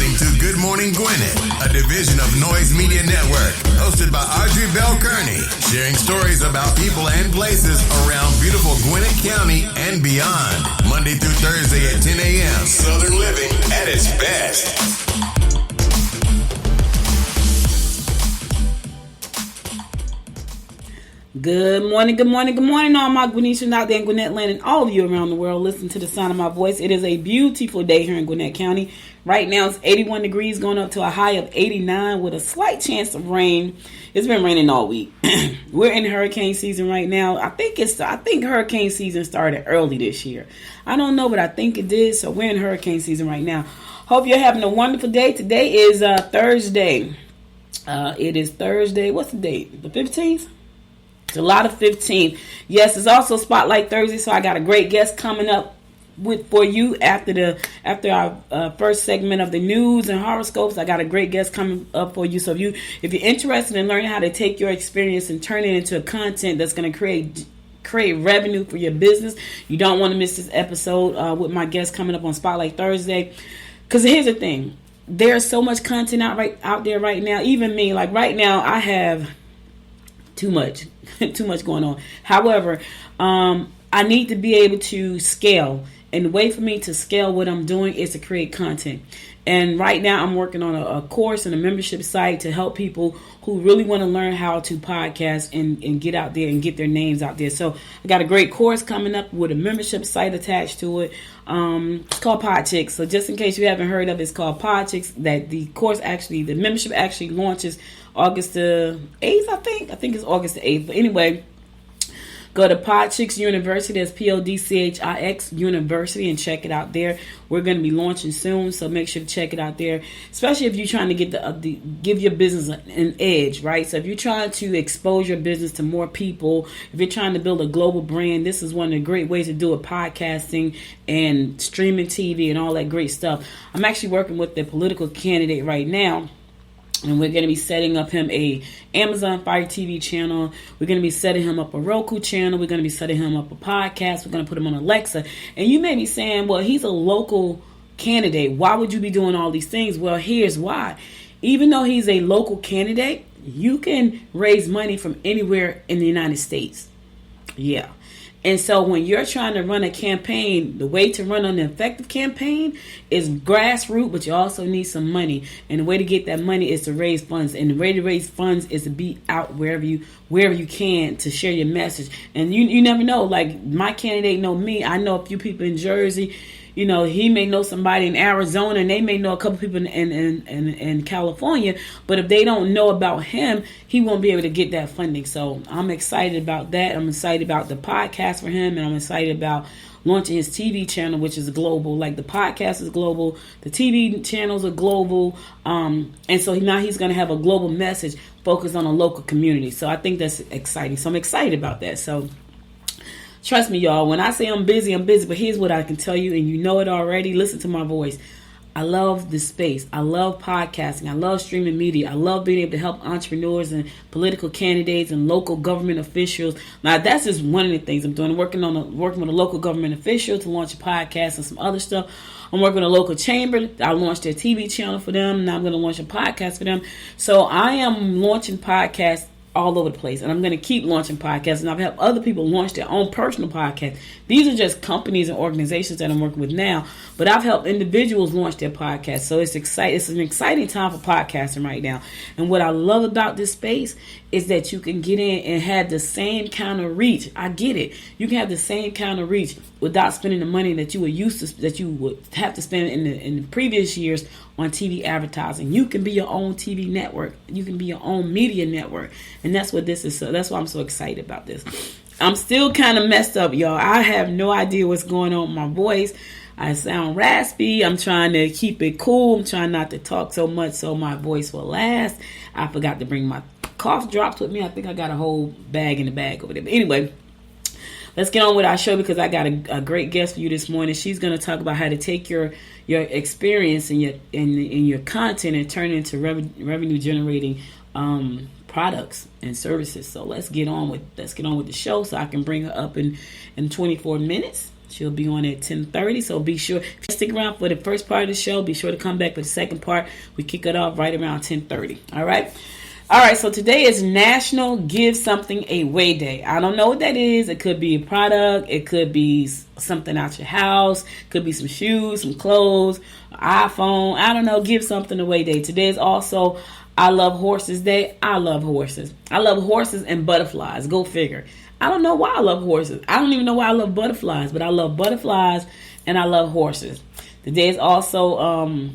listening to Good Morning Gwinnett, a division of Noise Media Network, hosted by Audrey Bell Kearney, sharing stories about people and places around beautiful Gwinnett County and beyond. Monday through Thursday at 10 a.m. Southern living at its best. Good morning, all my Gwinnetians out there in Gwinnett land and all of you around the world. Listen to the sound of my voice. It is a beautiful day here in Gwinnett County. Right now it's 81 degrees going up to a high of 89 with a slight chance of rain. It's been raining all week. We're in hurricane season right now. I think hurricane season started early this year. I don't know, but I think it did. So we're in hurricane season right now. Hope you're having a wonderful day. Today is Thursday. It is Thursday. What's the date? The 15th? July the 15th. Yes, it's also Spotlight Thursday, so I got a great guest coming up for you after our first segment of the news and horoscopes. I got a great guest coming up for you. So if you're interested in learning how to take your experience and turn it into a content that's going to create revenue for your business, you don't want to miss this episode with my guest coming up on Spotlight Thursday. Because here's the thing, there's so much content out there right now. Even me, like right now, I have too much going on. However, I need to be able to scale. And the way for me to scale what I'm doing is to create content. And right now I'm working on a course and a membership site to help people who really want to learn how to podcast and get out there and get their names out there. So I got a great course coming up with a membership site attached to it. It's called PodChicks. So just in case you haven't heard of it, it's called PodChicks. That the membership actually launches August the 8th, I think it's August the 8th. But anyway, go to PodChicks University, that's PODCHIX University, and check it out there. We're going to be launching soon, so make sure to check it out there, especially if you're trying to get give your business an edge, right? So if you're trying to expose your business to more people, if you're trying to build a global brand, this is one of the great ways to do it, podcasting and streaming TV and all that great stuff. I'm actually working with the political candidate right now. And we're going to be setting up him a Amazon Fire TV channel. We're going to be setting him up a Roku channel. We're going to be setting him up a podcast. We're going to put him on Alexa. And you may be saying, well, he's a local candidate. Why would you be doing all these things? Well, here's why. Even though he's a local candidate, you can raise money from anywhere in the United States. Yeah. And so when you're trying to run a campaign, the way to run an effective campaign is grassroots, but you also need some money. And the way to get that money is to raise funds. And the way to raise funds is to be out wherever you can to share your message. And you never know. Like my candidate know me. I know a few people in Jersey. You know, he may know somebody in Arizona, and they may know a couple people in California. But if they don't know about him, he won't be able to get that funding. So I'm excited about that. I'm excited about the podcast for him, and I'm excited about launching his TV channel, which is global. Like the podcast is global, the TV channels are global, and so now he's going to have a global message focused on a local community. So I think that's exciting. So I'm excited about that. So trust me, y'all, when I say I'm busy, but here's what I can tell you, and you know it already. Listen to my voice. I love this space. I love podcasting. I love streaming media. I love being able to help entrepreneurs and political candidates and local government officials. Now, that's just one of the things I'm doing. I'm working with a local government official to launch a podcast and some other stuff. I'm working with a local chamber. I launched their TV channel for them. Now I'm going to launch a podcast for them. So I am launching podcasts all over the place, and I'm going to keep launching podcasts, and I've had other people launch their own personal podcasts. These are just companies and organizations that I'm working with now, but I've helped individuals launch their podcasts. So it's exciting. It's an exciting time for podcasting right now. And what I love about this space is that you can get in and have the same kind of reach. I get it. You can have the same kind of reach without spending the money that you would have to spend in the previous years on TV advertising. You can be your own TV network. You can be your own media network. And that's what this is. So that's why I'm so excited about this. I'm still kind of messed up, y'all. I have no idea what's going on with my voice. I sound raspy. I'm trying to keep it cool. I'm trying not to talk so much so my voice will last. I forgot to bring my cough drops with me. I think I got a whole bag in the bag over there. But anyway, let's get on with our show because I got a great guest for you this morning. She's going to talk about how to take your experience and your content and turn it into revenue generating products and services. So let's get on with the show so I can bring her up in 24 minutes. She'll be on at 10:30. So be sure, if you stick around for the first part of the show, be sure to come back for the second part. We kick it off right around 10:30. All right. All right, so today is National Give Something Away Day. I don't know what that is. It could be a product. It could be something out your house. It could be some shoes, some clothes, iPhone. I don't know. Give something away day. Today is also I Love Horses Day. I love horses. I love horses and butterflies. Go figure. I don't know why I love horses. I don't even know why I love butterflies, but I love butterflies and I love horses. Today is also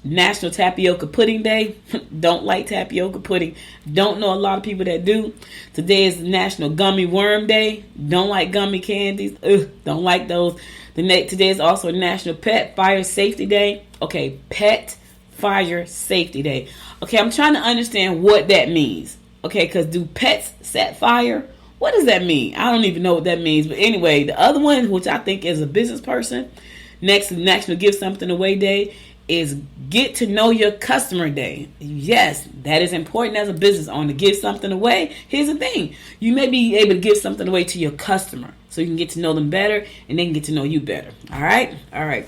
National Tapioca Pudding Day. Don't like tapioca pudding. Don't know a lot of people that do. Today is National Gummy Worm Day. Don't like gummy candies. Don't like those. Today is also National Pet Fire Safety Day. Okay, Pet Fire Safety Day. Okay, I'm trying to understand what that means. Okay, because do pets set fire? What does that mean? I don't even know what that means. But anyway, the other one, which I think is a business person, next National Give Something Away Day, is Get to Know Your Customer Day. Yes, that is important as a business owner to give something away. Here's the thing. You may be able to give something away to your customer so you can get to know them better and they can get to know you better. All right? All right.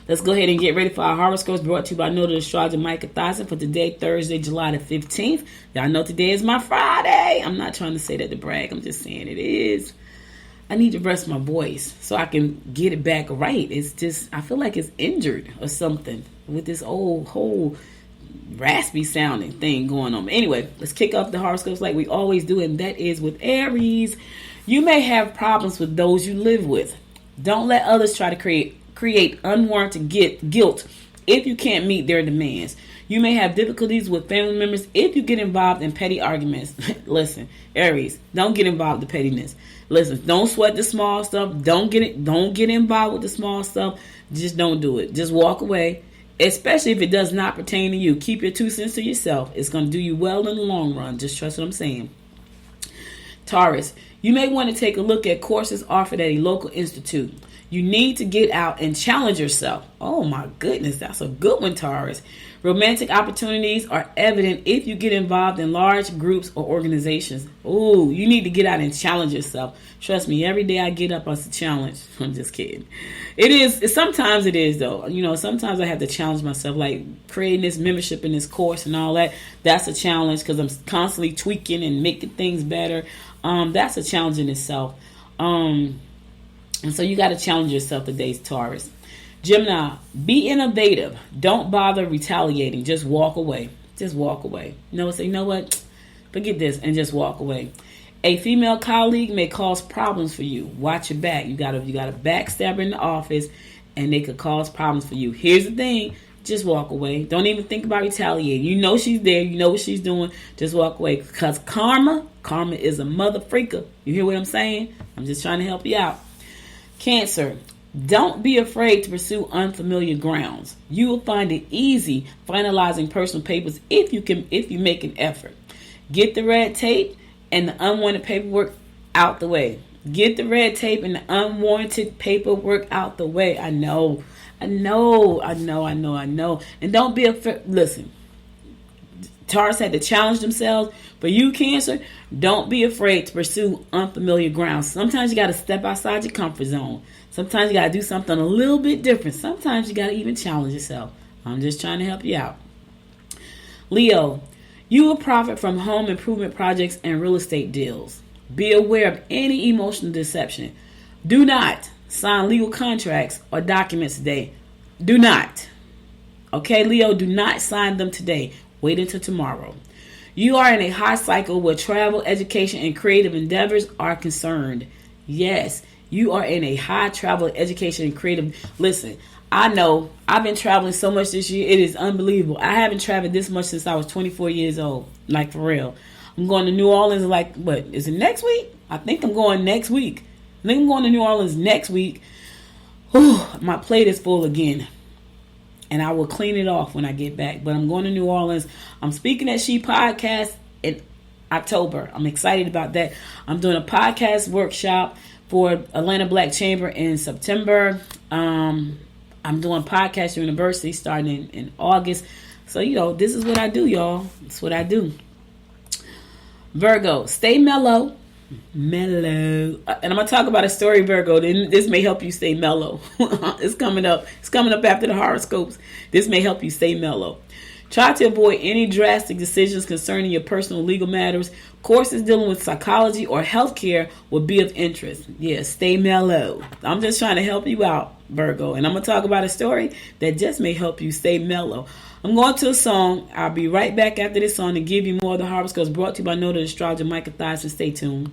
Let's go ahead and get ready for our horoscopes brought to you by Noted Astrologer Micah Thyssen for today, Thursday, July the 15th. Y'all know today is my Friday. I'm not trying to say that to brag. I'm just saying it is. I need to rest my voice so I can get it back right. It's just, I feel like it's injured or something with this whole raspy sounding thing going on. But anyway, let's kick off the horoscopes like we always do, and that is with Aries. You may have problems with those you live with. Don't let others try to create unwarranted guilt if you can't meet their demands. You may have difficulties with family members if you get involved in petty arguments. Listen, Aries, don't get involved in pettiness. Listen, don't sweat the small stuff. Don't get involved with the small stuff. Just don't do it. Just walk away, especially if it does not pertain to you. Keep your 2 cents to yourself. It's going to do you well in the long run. Just trust what I'm saying. Taurus, you may want to take a look at courses offered at a local institute. You need to get out and challenge yourself. Oh my goodness, that's a good one, Taurus. Romantic opportunities are evident if you get involved in large groups or organizations. Oh, you need to get out and challenge yourself. Trust me, every day I get up, it's a challenge. I'm just kidding. It is. Sometimes it is, though. You know, sometimes I have to challenge myself, like creating this membership in this course and all that. That's a challenge because I'm constantly tweaking and making things better. That's a challenge in itself. And so you got to challenge yourself today, Taurus. Gemini, be innovative. Don't bother retaliating. Just walk away. Just walk away. Say, you know what? Forget this and just walk away. A female colleague may cause problems for you. Watch your back. You got a backstabber in the office and they could cause problems for you. Here's the thing. Just walk away. Don't even think about retaliating. You know she's there. You know what she's doing. Just walk away. Because karma is a mother freaker. You hear what I'm saying? I'm just trying to help you out. Cancer, don't be afraid to pursue unfamiliar grounds. You will find it easy finalizing personal papers if you make an effort. Get the red tape and the unwanted paperwork out the way. Get the red tape and the unwarranted paperwork out the way. I know. And don't be afraid. Listen, Taurus had to challenge themselves. For you, Cancer, don't be afraid to pursue unfamiliar grounds. Sometimes you got to step outside your comfort zone. Sometimes you got to do something a little bit different. Sometimes you got to even challenge yourself. I'm just trying to help you out. Leo, you will profit from home improvement projects and real estate deals. Be aware of any emotional deception. Do not sign legal contracts or documents today. Do not. Okay, Leo, do not sign them today. Wait until tomorrow. You are in a high cycle where travel, education, and creative endeavors are concerned. Yes, you are in a high travel, education, and creative. Listen, I know I've been traveling so much this year. It is unbelievable. I haven't traveled this much since I was 24 years old. Like, for real. I'm going to New Orleans is it next week? I think I'm going next week. I think I'm going to New Orleans next week. Whew, my plate is full again. And I will clean it off when I get back. But I'm going to New Orleans. I'm speaking at She Podcast in October. I'm excited about that. I'm doing a podcast workshop for Atlanta Black Chamber in September. I'm doing Podcast University starting in August. So, this is what I do, y'all. It's what I do. Virgo, stay mellow. Mellow. And I'm going to talk about a story, Virgo. This may help you stay mellow. It's coming up. It's coming up after the horoscopes. This may help you stay mellow. Try to avoid any drastic decisions concerning your personal legal matters. Courses dealing with psychology or healthcare will be of interest. Yeah, stay mellow. I'm just trying to help you out, Virgo. And I'm going to talk about a story that just may help you stay mellow. I'm going to a song. I'll be right back after this song to give you more of the horoscopes brought to you by noted astrologer Michael Thyssen. Stay tuned.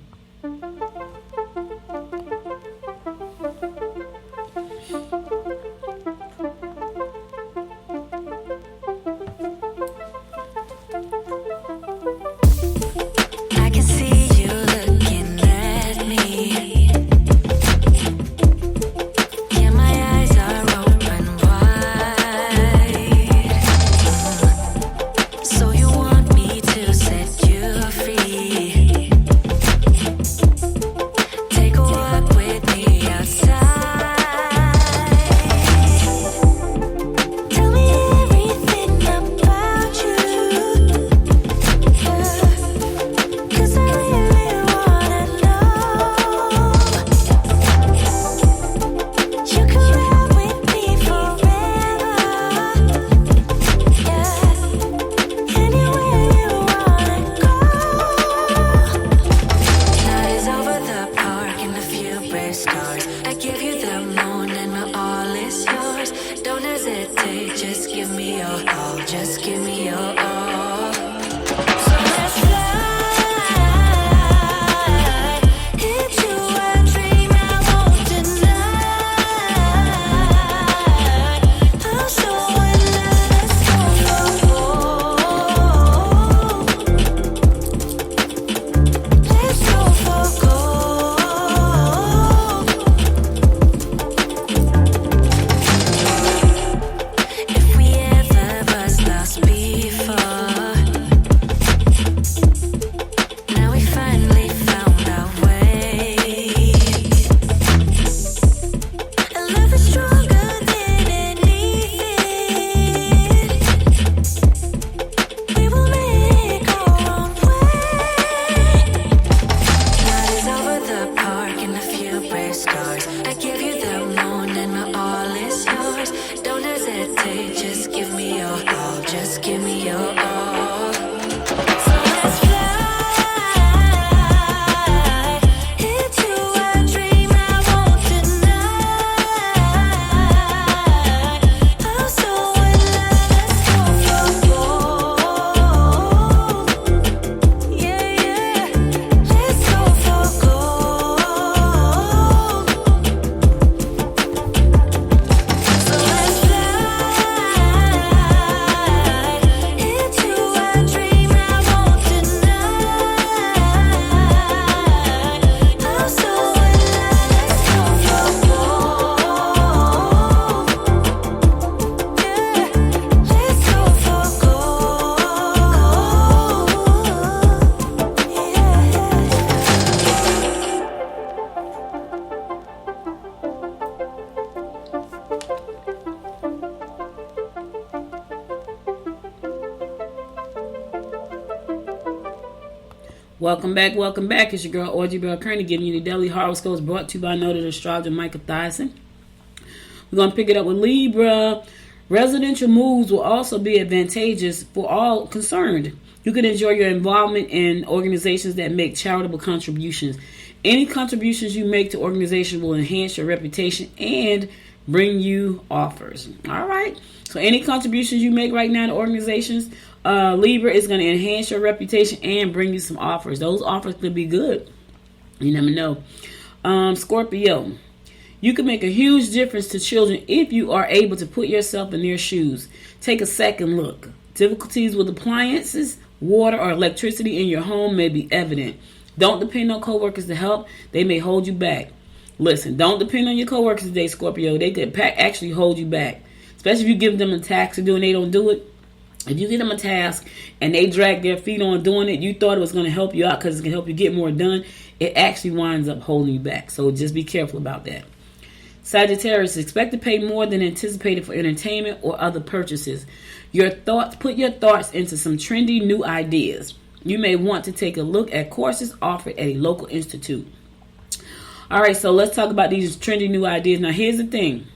Welcome back. It's your girl Audrey Bell Kearney giving you the daily horoscopes brought to you by noted astrologer Michael Thyssen. We're going to pick it up with Libra. Residential moves will also be advantageous for all concerned. You can enjoy your involvement in organizations that make charitable contributions. Any contributions you make to organizations will enhance your reputation and bring you offers. All right. So any contributions you make right now to organizations, Libra, is going to enhance your reputation and bring you some offers. Those offers could be good. You never know. Scorpio, you can make a huge difference to children if you are able to put yourself in their shoes. Take a second look. Difficulties with appliances, water, or electricity in your home may be evident. Don't depend on coworkers to help. They may hold you back. Listen, don't depend on your coworkers today, Scorpio. They could actually hold you back. Especially if you give them a task to do and they don't do it. If you give them a task and they drag their feet on doing it, you thought it was going to help you out because it's going to help you get more done. It actually winds up holding you back. So just be careful about that. Sagittarius, expect to pay more than anticipated for entertainment or other purchases. Put your thoughts into some trendy new ideas. you may want to take a look at courses offered at a local institute. All right, so let's talk about these trendy new ideas. Now, here's the thing.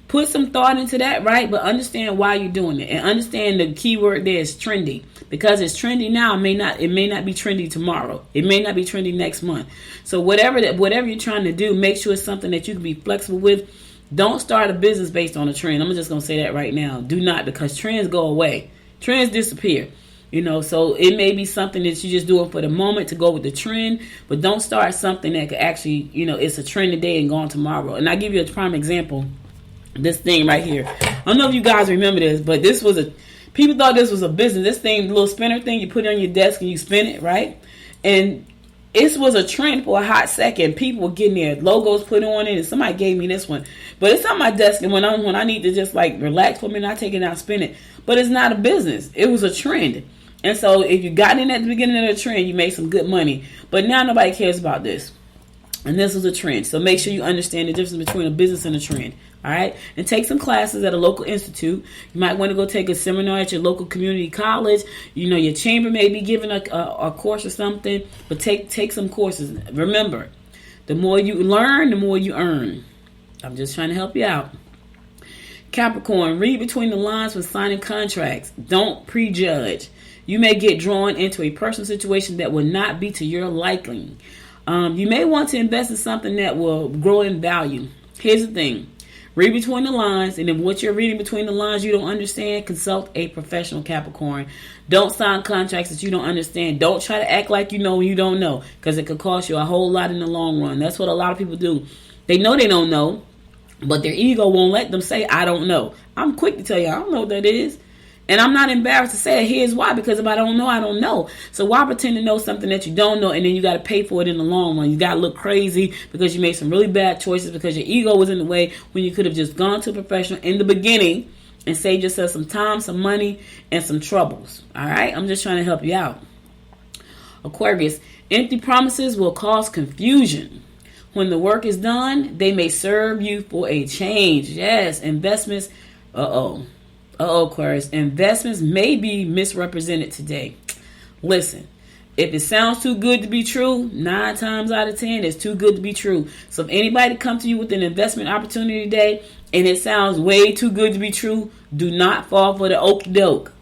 Put some thought into that, right? But understand why you're doing it, and understand the key word there is trendy. Because it's trendy now, it may not be trendy tomorrow. It may not be trendy next month. So whatever you're trying to do, make sure it's something that you can be flexible with. Don't start a business based on a trend. I'm just gonna say that right now. Do not, because trends go away. Trends disappear. So it may be something that you're just doing for the moment to go with the trend, but don't start something that could actually, it's a trend today and gone tomorrow. And I'll give you a prime example. This thing right here. I don't know if you guys remember this, but people thought this was a business. This thing, the little spinner thing, you put it on your desk and you spin it, right? And it was a trend for a hot second. People were getting their logos put on it, and somebody gave me this one. But it's on my desk, and when I need to just like relax for a minute, I take it out and spin it. But it's not a business. It was a trend. And so if you got in at the beginning of the trend, you made some good money. But now nobody cares about this. And this was a trend. So make sure you understand the difference between a business and a trend. All right. And take some classes at a local institute. You might want to go take a seminar at your local community college. Your chamber may be giving a course or something. But take some courses. Remember, the more you learn, the more you earn. I'm just trying to help you out. Capricorn, read between the lines when signing contracts. Don't prejudge. You may get drawn into a personal situation that will not be to your liking. You may want to invest in something that will grow in value. Here's the thing. Read between the lines, and if what you're reading between the lines you don't understand, consult a professional, Capricorn. Don't sign contracts that you don't understand. Don't try to act like you know when you don't know, because it could cost you a whole lot in the long run. That's what a lot of people do. They know they don't know, but their ego won't let them say, I don't know. I'm quick to tell you, I don't know what that is. And I'm not embarrassed to say it. Here's why. Because if I don't know, I don't know. So why pretend to know something that you don't know, and then you got to pay for it in the long run? You got to look crazy because you made some really bad choices because your ego was in the way when you could have just gone to a professional in the beginning and saved yourself some time, some money, and some troubles. All right? I'm just trying to help you out. Aquarius, empty promises will cause confusion. When the work is done, they may serve you for a change. Yes, investments. Aquarius, investments may be misrepresented today. Listen, if it sounds too good to be true, 9 times out of 10, it's too good to be true. So if anybody comes to you with an investment opportunity today and it sounds way too good to be true, do not fall for the okie doke.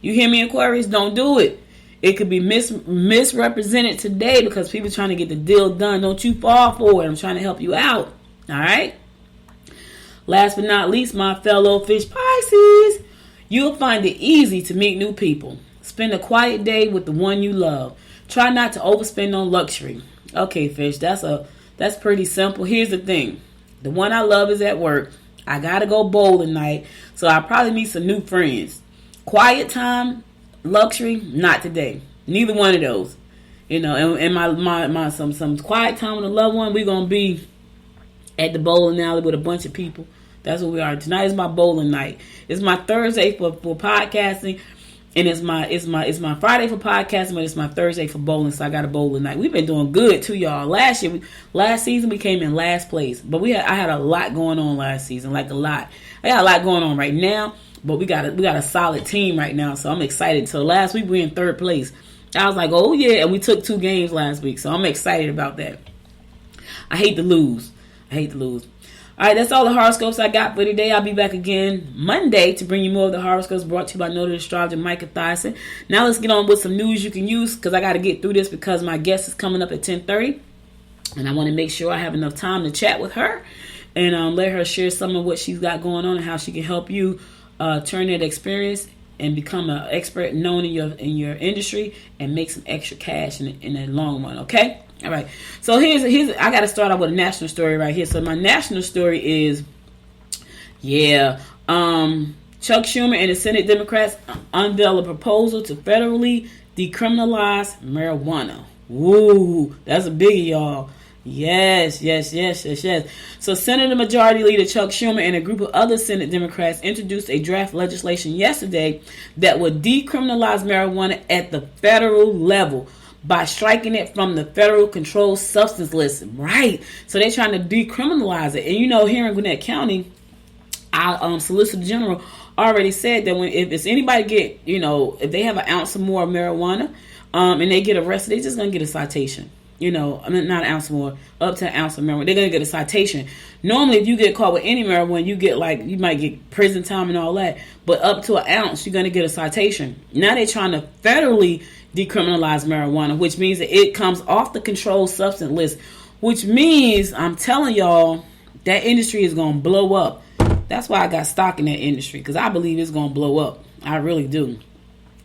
You hear me, Aquarius? Don't do it. It could be misrepresented today because people are trying to get the deal done. Don't you fall for it. I'm trying to help you out. All right? Last but not least, my fellow fish Pisces, you'll find it easy to meet new people. Spend a quiet day with the one you love. Try not to overspend on luxury. Okay, fish, that's pretty simple. Here's the thing. The one I love is at work. I got to go bowling night, so I'll probably meet some new friends. Quiet time, luxury, not today. Neither one of those. And my some quiet time with a loved one, we're going to be at the bowling alley with a bunch of people. That's what we are. Tonight is my bowling night. It's my Thursday for podcasting, and it's my Friday for podcasting, but it's my Thursday for bowling. So I got a bowling night. We've been doing good too, y'all. Last season we came in last place, but I had a lot going on last season, like a lot. I got a lot going on right now, but we got a solid team right now, so I'm excited. So last week we were in 3rd place. I was like, oh yeah, and we took 2 games last week, so I'm excited about that. I hate to lose. All right, that's all the horoscopes I got for today. I'll be back again Monday to bring you more of the horoscopes brought to you by noted astrologer Micah Thyssen. Now let's get on with some news you can use, because I got to get through this because my guest is coming up at 10:30, and I want to make sure I have enough time to chat with her and let her share some of what she's got going on and how she can help you turn that experience and become an expert known in your industry and make some extra cash in the long run. Okay. All right, so here's I got to start off with a national story right here. So my national story is, Chuck Schumer and the Senate Democrats unveil a proposal to federally decriminalize marijuana. Woo, that's a biggie, y'all. Yes. So Senator Majority Leader Chuck Schumer and a group of other Senate Democrats introduced a draft legislation yesterday that would decriminalize marijuana at the federal level by striking it from the federal controlled substance list. Right. So they're trying to decriminalize it. And here in Gwinnett County, our Solicitor General already said that if it's anybody if they have an ounce or more of marijuana, and they get arrested, they're just going to get a citation. I mean, not an ounce more, up to an ounce of marijuana. They're going to get a citation. Normally, if you get caught with any marijuana, you might get prison time and all that. But up to an ounce, you're going to get a citation. Now they're trying to federally decriminalize marijuana, which means that it comes off the controlled substance list, which means, I'm telling y'all, that industry is going to blow up. That's why I got stock in that industry, because I believe it's going to blow up. I really do.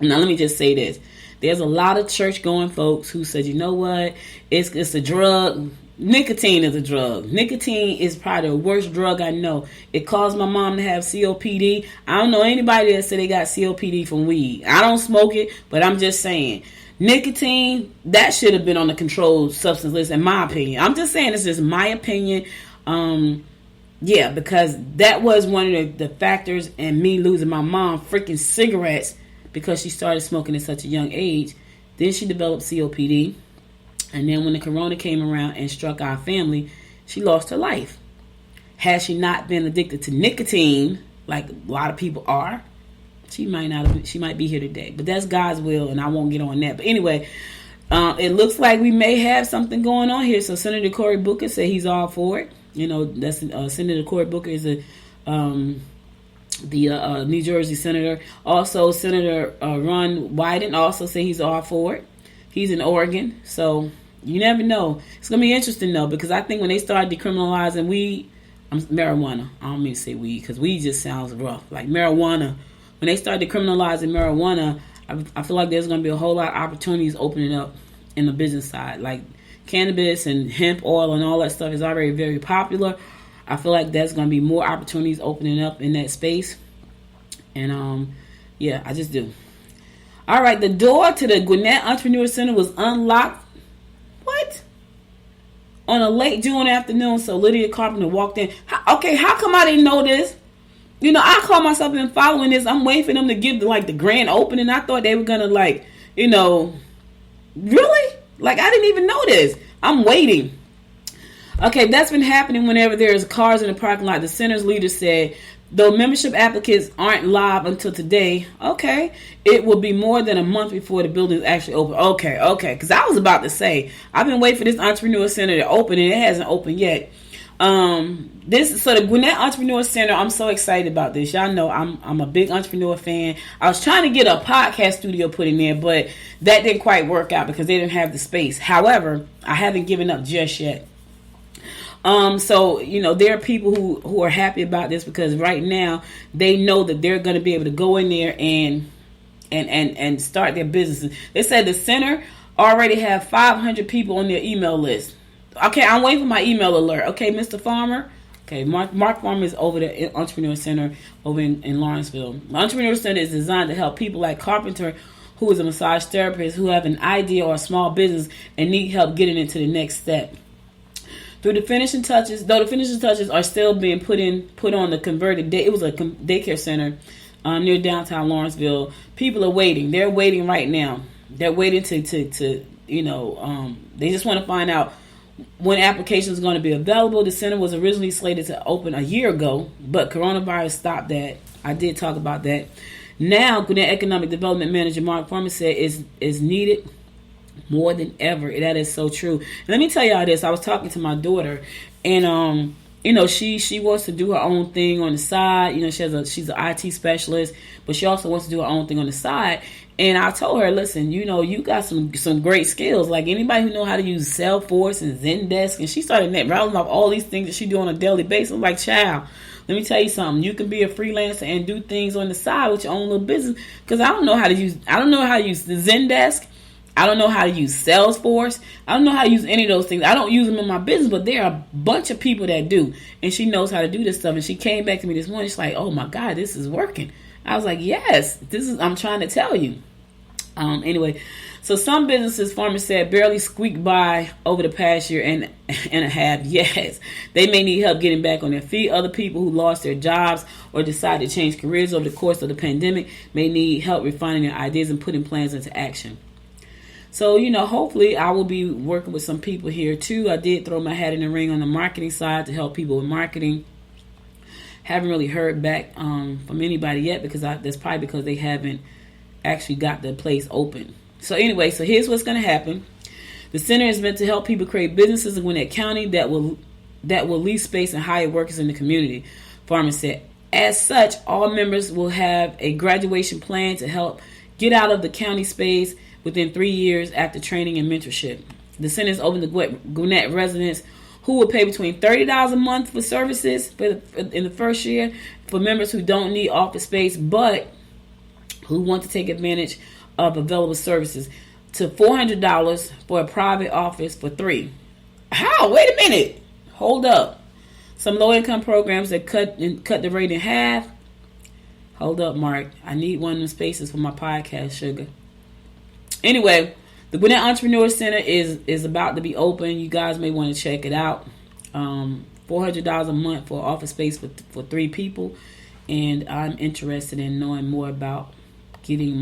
Now, let me just say this. There's a lot of church-going folks who said, you know what, it's a drug. Nicotine is a drug. Nicotine is probably the worst drug I know. It caused my mom to have COPD. I don't know anybody that said they got COPD from weed. I don't smoke it, but I'm just saying. Nicotine, that should have been on the controlled substance list, in my opinion. I'm just saying, it's just my opinion. Yeah, because that was one of the factors in me losing my mom, freaking cigarettes, because she started smoking at such a young age. Then she developed COPD. And then when the corona came around and struck our family, she lost her life. Had she not been addicted to nicotine, like a lot of people are, she might be here today. But that's God's will, and I won't get on that. But anyway, it looks like we may have something going on here. So Senator Cory Booker said he's all for it. That's Senator Cory Booker is the New Jersey senator. Also, Senator Ron Wyden also said he's all for it. He's in Oregon, so you never know. It's going to be interesting, though, because I think when they start decriminalizing marijuana, I don't mean to say weed, because weed just sounds rough, like marijuana. When they start decriminalizing marijuana, I feel like there's going to be a whole lot of opportunities opening up in the business side. Like cannabis and hemp oil and all that stuff is already very popular. I feel like there's going to be more opportunities opening up in that space. And, yeah, I just do. All right, the door to the Gwinnett Entrepreneur Center was unlocked. What? On a late June afternoon, so Lydia Carpenter walked in. How come I didn't know this? I call myself in following this. I'm waiting for them to give the grand opening. I thought they were going to, really? I didn't even know this. I'm waiting. Okay, that's been happening whenever there's cars in the parking lot. The center's leader said, though membership applicants aren't live until today, okay, it will be more than a month before the building is actually open. Okay, because I was about to say, I've been waiting for this Entrepreneur Center to open, and it hasn't opened yet. The Gwinnett Entrepreneur Center, I'm so excited about this. Y'all know I'm a big entrepreneur fan. I was trying to get a podcast studio put in there, but that didn't quite work out because they didn't have the space. However, I haven't given up just yet. There are people who are happy about this because right now they know that they're going to be able to go in there and start their businesses. They said the center already have 500 people on their email list. Okay, I'm waiting for my email alert. Okay, Mr. Farmer. Okay, Mark Farmer is over the Entrepreneur Center over in Lawrenceville. The Entrepreneur Center is designed to help people like Carpenter, who is a massage therapist, who have an idea or a small business and need help getting into the next step. Though the finishing touches are still being put on the converted day. It was a daycare center near downtown Lawrenceville. People are waiting. They're waiting right now. They're waiting to they just want to find out when applications are going to be available. The center was originally slated to open a year ago, but coronavirus stopped that. I did talk about that. Now, Gwinnett Economic Development Manager Mark Farmer said is needed more than ever. That is so true. And let me tell y'all this. I was talking to my daughter, and she wants to do her own thing on the side. She's an IT specialist, but she also wants to do her own thing on the side. And I told her, listen, you got some great skills. Like anybody who know how to use Salesforce and Zendesk, and she started rattling off all these things that she do on a daily basis. I'm like, child, let me tell you something. You can be a freelancer and do things on the side with your own little business. Because I don't know how to use the Zendesk. I don't know how to use Salesforce. I don't know how to use any of those things. I don't use them in my business, but there are a bunch of people that do. And she knows how to do this stuff. And she came back to me this morning. She's like, oh my God, this is working. I was like, yes, I'm trying to tell you. Anyway, so some businesses, Farmer said, barely squeaked by over the past year and a half. Yes, they may need help getting back on their feet. Other people who lost their jobs or decided to change careers over the course of the pandemic may need help refining their ideas and putting plans into action. So, hopefully I will be working with some people here too. I did throw my hat in the ring on the marketing side to help people with marketing. Haven't really heard back from anybody yet because that's probably because they haven't actually got the place open. So anyway, so here's what's going to happen. The center is meant to help people create businesses in Gwinnett County that will lease space and hire workers in the community. Farmer said. As such, all members will have a graduation plan to help get out of the county space within 3 years after training and mentorship. The center is open to Gwinnett residents who will pay between $30 a month for services in the first year for members who don't need office space but who want to take advantage of available services, to $400 for a private office for 3. How? Wait a minute. Hold up. Some low-income programs that cut the rate in half. Hold up, Mark. I need one of them spaces for my podcast, sugar. Anyway, the Gwinnett Entrepreneur Center is about to be open. You guys may want to check it out. $400 a month for office space for 3 people. And I'm interested in knowing more about getting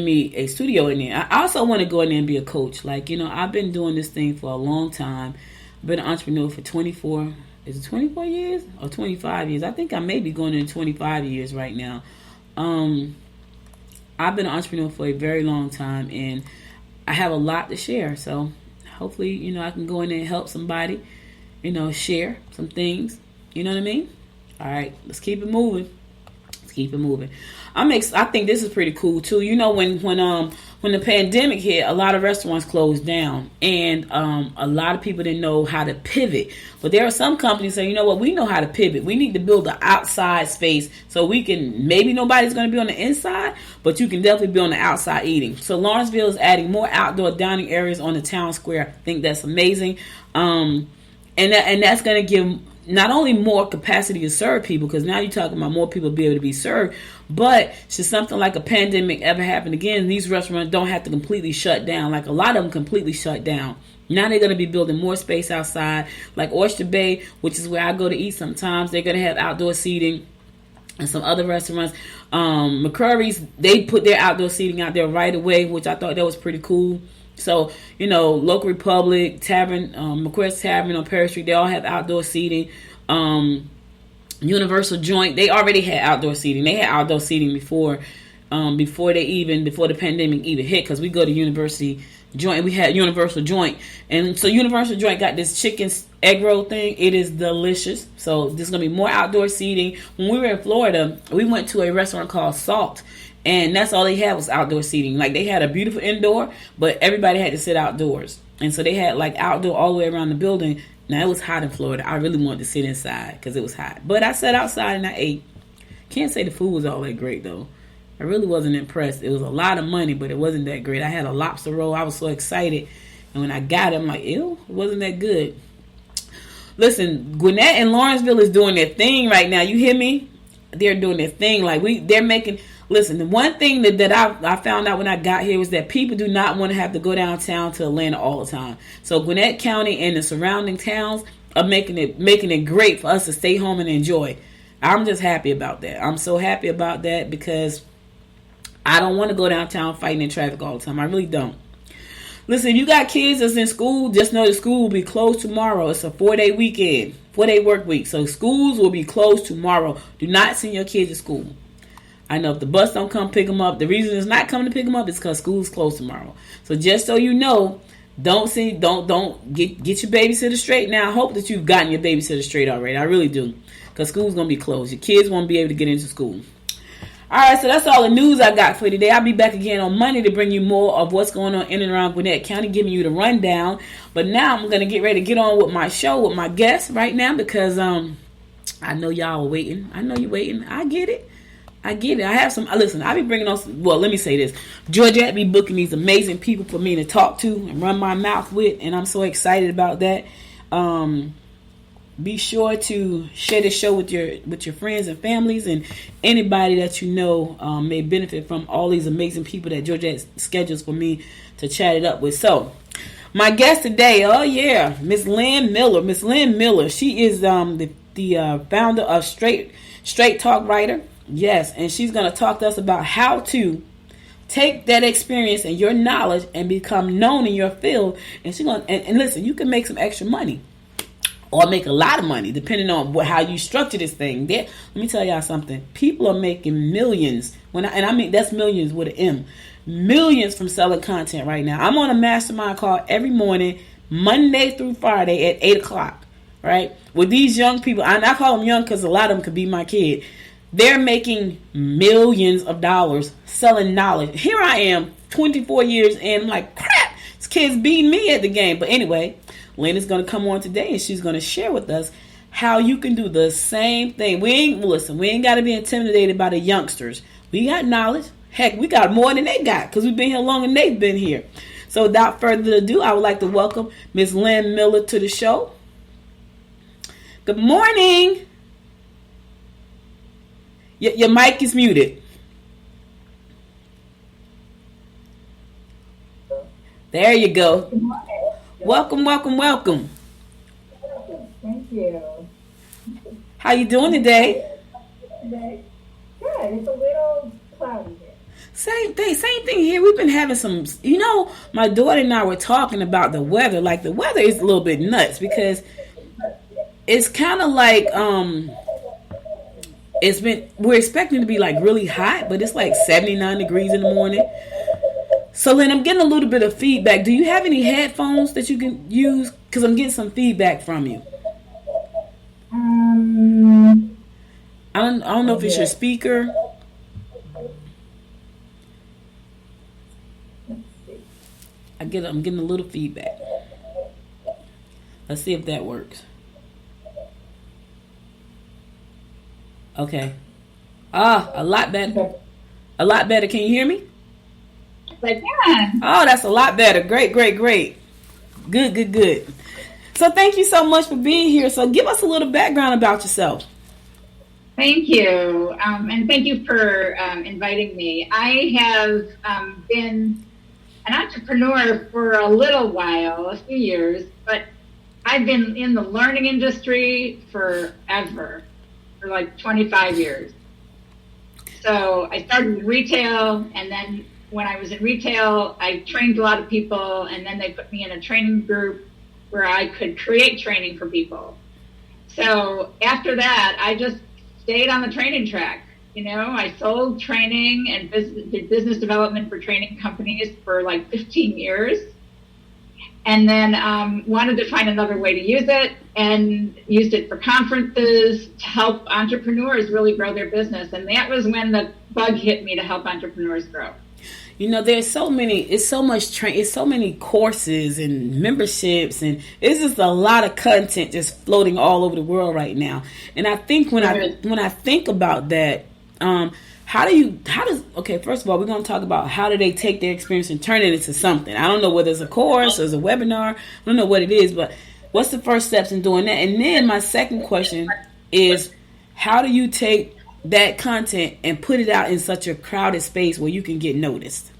me a studio in there. I also want to go in there and be a coach. Like, I've been doing this thing for a long time. I've been an entrepreneur for 24 years or 25 years? I think I may be going into 25 years right now. I've been an entrepreneur for a very long time, and I have a lot to share. So hopefully, I can go in there and help somebody, share some things. You know what I mean? All right, let's keep it moving. I think this is pretty cool too. When the pandemic hit, a lot of restaurants closed down, and a lot of people didn't know how to pivot. But there are some companies saying, we know how to pivot. We need to build an outside space so we can, maybe nobody's going to be on the inside, but you can definitely be on the outside eating. So Lawrenceville is adding more outdoor dining areas on the town square. I think that's amazing. And that's going to give not only more capacity to serve people, because now you're talking about more people be able to be served, but should something like a pandemic ever happen again, these restaurants don't have to completely shut down. Like a lot of them completely shut down. Now they're going to be building more space outside, like Oyster Bay, which is where I go to eat sometimes. They're going to have outdoor seating, and some other restaurants. McCurry's, they put their outdoor seating out there right away, which I thought that was pretty cool. So, Local Republic, Tavern, McQuest Tavern on Perry Street, they all have outdoor seating. Universal Joint, they already had outdoor seating. They had outdoor seating before the pandemic even hit, because we go to University Joint. We had Universal Joint. And so Universal Joint got this chicken egg roll thing. It is delicious. So there's going to be more outdoor seating. When we were in Florida, we went to a restaurant called Salt. And that's all they had was outdoor seating. Like, they had a beautiful indoor, but everybody had to sit outdoors. And so they had like outdoor all the way around the building. Now, it was hot in Florida. I really wanted to sit inside because it was hot. But I sat outside and I ate. Can't say the food was all that great, though. I really wasn't impressed. It was a lot of money, but it wasn't that great. I had a lobster roll. I was so excited. And when I got it, I'm like, ew, it wasn't that good. Listen, Gwinnett and Lawrenceville is doing their thing right now. You hear me? They're doing their thing. They're making... Listen, the one thing that I found out when I got here was that people do not want to have to go downtown to Atlanta all the time. So Gwinnett County and the surrounding towns are making it great for us to stay home and enjoy. I'm just happy about that. I'm so happy about that because I don't want to go downtown fighting in traffic all the time. I really don't. Listen, if you got kids that's in school, just know the school will be closed tomorrow. It's a 4-day weekend, 4-day work week. So schools will be closed tomorrow. Do not send your kids to school. I know if the bus don't come pick them up, the reason it's not coming to pick them up is because school's closed tomorrow. So just so you know, don't get your babysitter straight. Now, I hope that you've gotten your babysitter straight already. I really do, because school's going to be closed. Your kids won't be able to get into school. All right, so that's all the news I got for you today. I'll be back again on Monday to bring you more of what's going on in and around Gwinnett County, giving you the rundown. But now I'm going to get ready to get on with my show with my guests right now, because I know y'all are waiting. I know you're waiting. I get it. I have some. Listen, I'll be bringing on. Well, let me say this. Georgette be booking these amazing people for me to talk to and run my mouth with, and I'm so excited about that. Be sure to share this show with your friends and families and anybody that you know may benefit from all these amazing people that Georgette schedules for me to chat it up with. So, my guest today, Miss Lynn Miller. Miss Lynn Miller. She is the founder of Straight Talk Writer. Yes, and she's going to talk to us about how to take that experience and your knowledge and become known in your field. And she's going and listen, you can make some extra money or make a lot of money, depending on how you structure this thing. Let me tell y'all something. People are making millions. I mean that's millions with an M. Millions from selling content right now. I'm on a mastermind call every morning, Monday through Friday at 8 o'clock, right? With these young people, and I call them young because a lot of them could be my kid. They're making millions of dollars selling knowledge. Here I am, 24 years in, I'm like, crap, this kid's beating me at the game. But anyway, Lynn is going to come on today and she's going to share with us how you can do the same thing. We ain't got to be intimidated by the youngsters. We got knowledge. Heck, we got more than they got because we've been here longer than they've been here. So without further ado, I would like to welcome Miss Lynn Miller to the show. Good morning. Your mic is muted. There you go. Good morning. Welcome, welcome, welcome. Thank you. How you doing today? Good. It's a little cloudy here. Same thing here. We've been having some, my daughter and I were talking about the weather. Like the weather is a little bit nuts because it's kind of like, we're expecting to be like really hot, but it's like 79 degrees in the morning. So Lynn, I'm getting a little bit of feedback. Do you have any headphones that you can use? Because I'm getting some feedback from you. I don't know if it's your speaker. I'm getting a little feedback. Let's see if that works. Okay. A lot better. A lot better. Can you hear me? I can. Oh, that's a lot better. Great. Good. So thank you so much for being here. So give us a little background about yourself. Thank you. And thank you for inviting me. I have been an entrepreneur for a little while, a few years, but I've been in the learning industry forever, for like 25 years. So I started in retail, and then when I was in retail, I trained a lot of people, and then they put me in a training group where I could create training for people. So after that, I just stayed on the training track. I sold training and did business development for training companies for like 15 years. And then wanted to find another way to use it, and used it for conferences to help entrepreneurs really grow their business. And that was when the bug hit me to help entrepreneurs grow. There's so many courses and memberships, and it's just a lot of content just floating all over the world right now. And I think when I think about that, first of all, we're going to talk about how do they take their experience and turn it into something. I don't know whether it's a course or it's a webinar. I don't know what it is, but what's the first steps in doing that? And then my second question is, how do you take that content and put it out in such a crowded space where you can get noticed?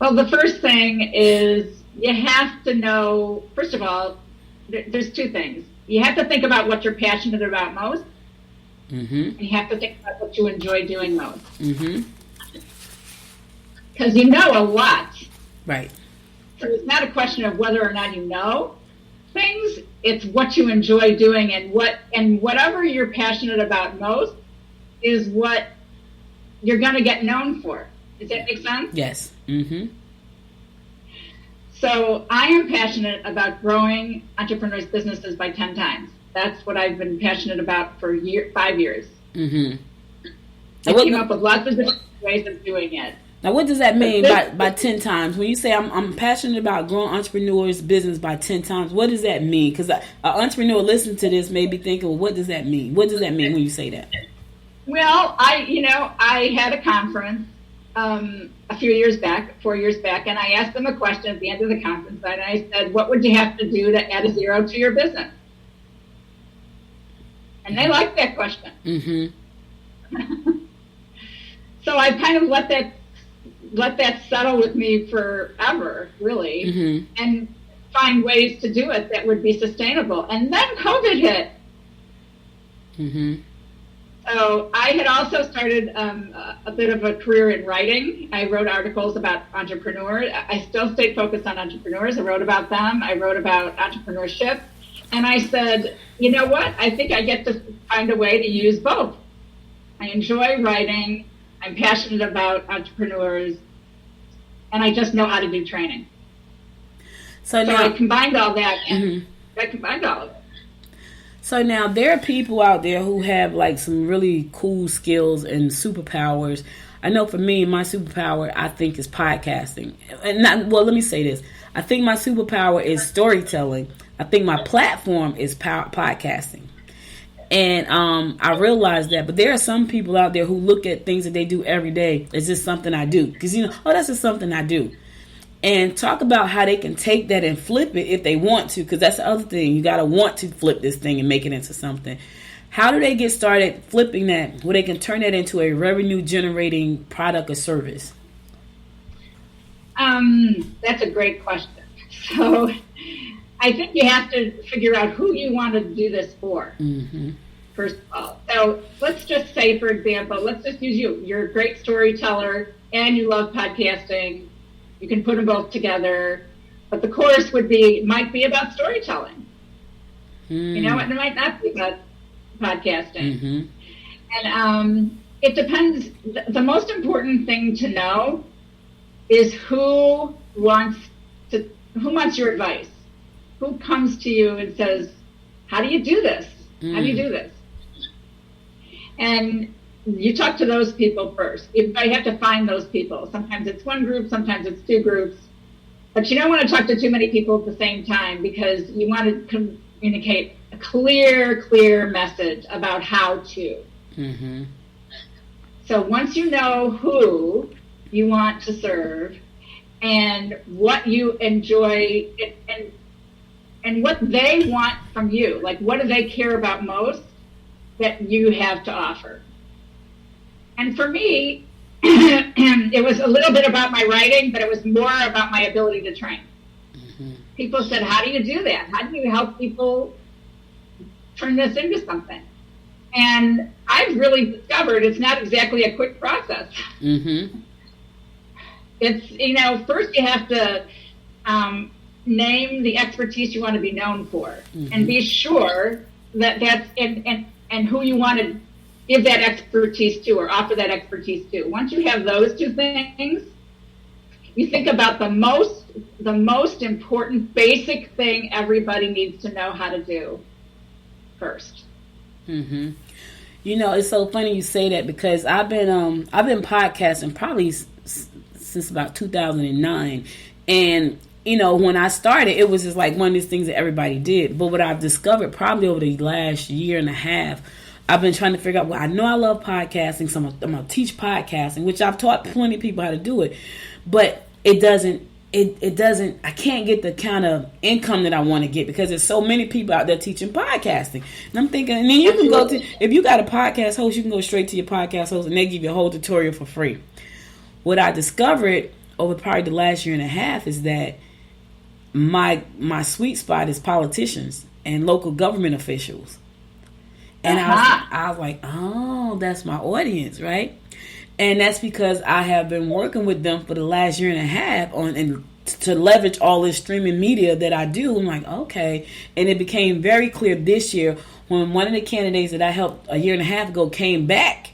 Well, the first thing is you have to know, first of all, there's two things. You have to think about what you're passionate about most. Mm-hmm. And you have to think about what you enjoy doing most. Mm-hmm. Because you know a lot. Right. So it's not a question of whether or not you know things. It's what you enjoy doing, and whatever you're passionate about most is what you're going to get known for. Does that make sense? Yes. Mm-hmm. So I am passionate about growing entrepreneurs' businesses by 10 times. That's what I've been passionate about for 5 years. Mm-hmm. I came up with lots of different ways of doing it. Now, what does that mean by 10 times? When you say I'm passionate about growing entrepreneurs' business by 10 times, what does that mean? Because an entrepreneur listening to this may be thinking, well, what does that mean? What does that mean when you say that? Well, I had a conference a few years back, 4 years back, and I asked them a question at the end of the conference, and I said, what would you have to do to add a zero to your business? And they liked that question. Mm-hmm. So I kind of let that settle with me forever, really, mm-hmm. and find ways to do it that would be sustainable. And then COVID hit. Mm-hmm. So I had also started a bit of a career in writing. I wrote articles about entrepreneurs. I still stayed focused on entrepreneurs. I wrote about them. I wrote about entrepreneurship. And I said, you know what? I think I get to find a way to use both. I enjoy writing. I'm passionate about entrepreneurs. And I just know how to do training. So now, I combined all that. And I combined all of it. So now there are people out there who have like some really cool skills and superpowers. I know for me, my superpower, I think, is podcasting. Let me say this. I think my superpower is storytelling. I think my platform is podcasting. And I realize that. But there are some people out there who look at things that they do every day as just something I do. Because, that's just something I do. And talk about how they can take that and flip it if they want to. Because that's the other thing. You got to want to flip this thing and make it into something. How do they get started flipping that where they can turn that into a revenue generating product or service? That's a great question. So I think you have to figure out who you want to do this for, first of all. So let's just say, for example, let's just use you. You're a great storyteller and you love podcasting. You can put them both together. But the course might be about storytelling. And it might not be about podcasting. And it depends. The most important thing to know is who wants your advice? Who comes to you and says, how do you do this? How do you do this? And you talk to those people first. You have to find those people. Sometimes it's one group, sometimes it's two groups. But you don't want to talk to too many people at the same time because you want to communicate a clear message about how to. So once you know who you want to serve and what you enjoy and what they want from you, like what do they care about most that you have to offer. And for me, it was a little bit about my writing, but it was more about my ability to train. People said, how do you do that? How do you help people turn this into something? And I've really discovered it's not exactly a quick process. It's, first you have to name the expertise you want to be known for and be sure that that's and who you want to give that expertise to or offer that expertise to. Once you have those two things, you think about the most important basic thing everybody needs to know how to do first. It's so funny you say that because I've been podcasting probably since about 2009, and when I started, it was just like one of these things that everybody did. But what I've discovered probably over the last year and a half, I've been trying to figure out, well, I know I love podcasting, so I'm going to teach podcasting, which I've taught plenty of people how to do it. But it doesn't, I can't get the kind of income that I want to get because there's so many people out there teaching podcasting. And I'm thinking, and then you can go to, if you got a podcast host, you can go straight to your podcast host and they give you a whole tutorial for free. What I discovered over probably the last year and a half is that my sweet spot is politicians and local government officials. And I was like, oh, that's my audience, right? And that's because I have been working with them for the last year and a half to leverage all this streaming media that I do. I'm like, okay. And it became very clear this year when one of the candidates that I helped a year and a half ago came back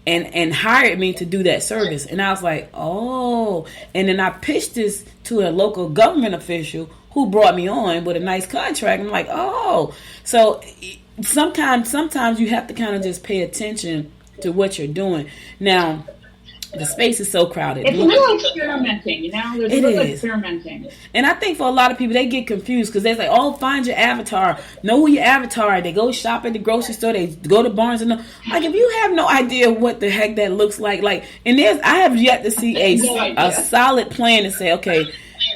and hired me to do that service. And I was like, oh. And then I pitched this to a local government official who brought me on with a nice contract. I'm like, oh. So sometimes you have to kind of just pay attention to what you're doing. Now, the space is so crowded. It's a little experimenting, There's a little experimenting. And I think for a lot of people, they get confused because they say, oh, find your avatar. Know who your avatar is. They go shop at the grocery store. They go to Barnes and Noble. Like, if you have no idea what the heck that looks like, and I have yet to see a solid plan to say, okay,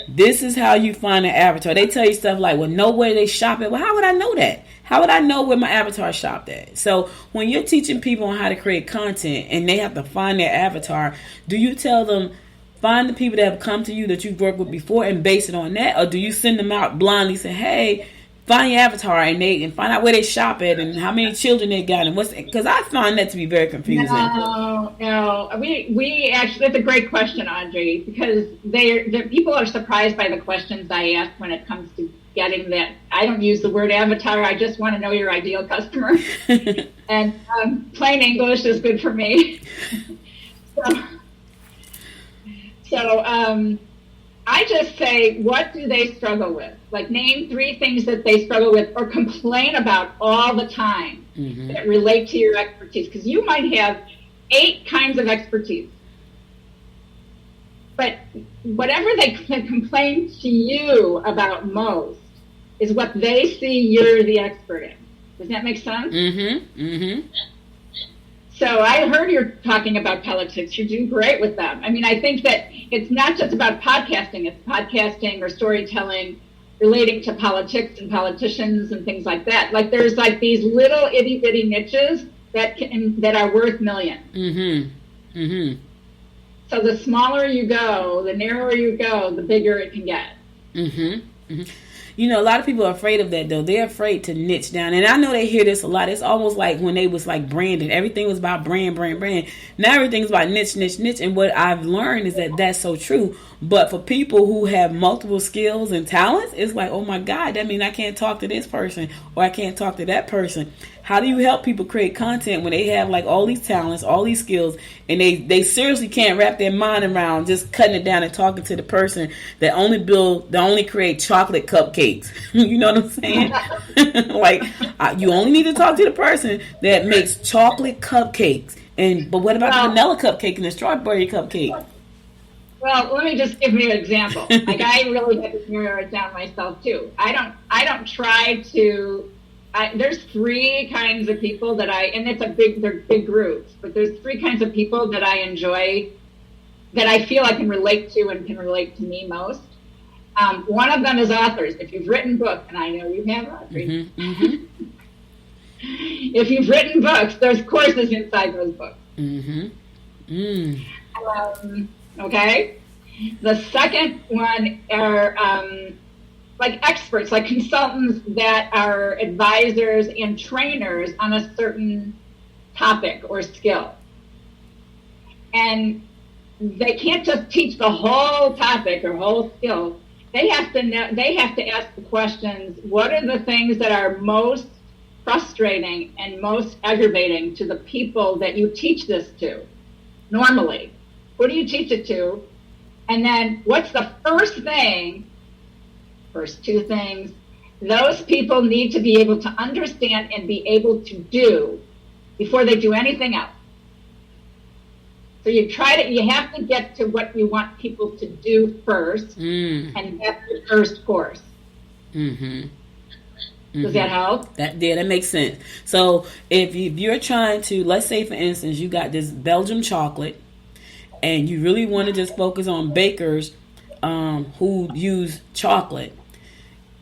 this is how you find an avatar. They tell you stuff like, well, know where they shop at. Well, how would I know that? How would I know where my avatar shopped at? So when you're teaching people on how to create content and they have to find their avatar, do you tell them, find the people that have come to you that you've worked with before and base it on that? Or do you send them out blindly, say, hey, find your avatar and find out where they shop at and how many children they got and because I find that to be very confusing. No. We actually, that's a great question, Audrey, because the people are surprised by the questions I ask when it comes to getting that. I don't use the word avatar. I just want to know your ideal customer. And plain English is good for me. So I just say, what do they struggle with? Like, name 3 things that they struggle with or complain about all the time that relate to your expertise. Because you might have 8 kinds of expertise. But whatever they complain to you about most is what they see you're the expert in. Does that make sense? So I heard you're talking about politics. You're doing great with them. I mean, I think that it's not just about podcasting. It's podcasting or storytelling relating to politics and politicians and things like that. Like, there's like these little itty bitty niches that are worth millions. So the smaller you go, the narrower you go, the bigger it can get. You know, a lot of people are afraid of that, though. They're afraid to niche down. And I know they hear this a lot. It's almost like when they was like branding. Everything was about brand. Now everything's about niche. And what I've learned is that that's so true. But for people who have multiple skills and talents, it's like, oh my God, that means I can't talk to this person or I can't talk to that person. How do you help people create content when they have like all these talents, all these skills, and they seriously can't wrap their mind around just cutting it down and talking to the person that only create chocolate cupcakes? You know what I'm saying? Like, you only need to talk to the person that makes chocolate cupcakes. But what about the vanilla cupcake and the strawberry cupcake? Well, let me just give you an example. Like, I really had to narrow it down myself too. I don't try to. There's 3 kinds of people that and they're big groups, but there's 3 kinds of people that I enjoy, that I feel I can relate to and can relate to me most. One of them is authors. If you've written books, and I know you have, Audrey. If you've written books, there's courses inside those books. Okay. The second one are like experts, like consultants that are advisors and trainers on a certain topic or skill. And they can't just teach the whole topic or whole skill. They have to know, they have to ask the questions, what are the things that are most frustrating and most aggravating to the people that you teach this to normally? Who do you teach it to? And then what's the first 2 things those people need to be able to understand and be able to do before they do anything else? So you have to get to what you want people to do first, and that's the first course. Does that help? That makes sense. So if you're trying to, let's say for instance, you got this Belgian chocolate, and you really want to just focus on bakers who use chocolate.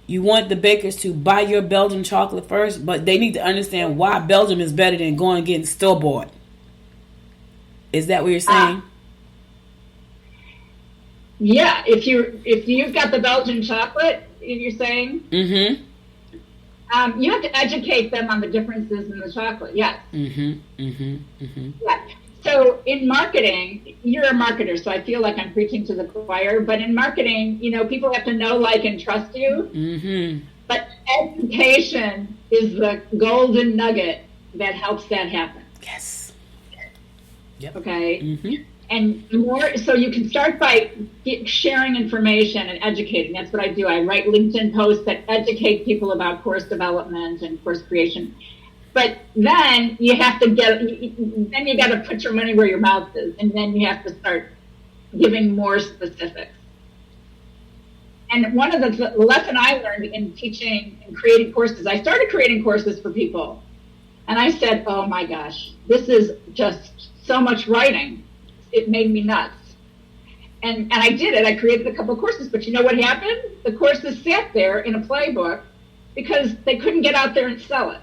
You want the bakers to buy your Belgian chocolate first, but they need to understand why Belgium is better than going and getting store-bought. Is that what you're saying? Yeah, if you've got the Belgian chocolate, you're saying, you have to educate them on the differences in the chocolate. Yes. Yeah. So in marketing, you're a marketer, so I feel like I'm preaching to the choir. But in marketing, people have to know, like, and trust you. But education is the golden nugget that helps that happen. Yes. Yep. Okay. And more, so you can start by sharing information and educating. That's what I do. I write LinkedIn posts that educate people about course development and course creation. But then you have to got to put your money where your mouth is, and then you have to start giving more specifics. And one of the lesson I learned in teaching and creating courses, I started creating courses for people, and I said, "Oh my gosh, this is just so much writing. It made me nuts." And I did it. I created a couple of courses, but you know what happened? The courses sat there in a playbook because they couldn't get out there and sell it.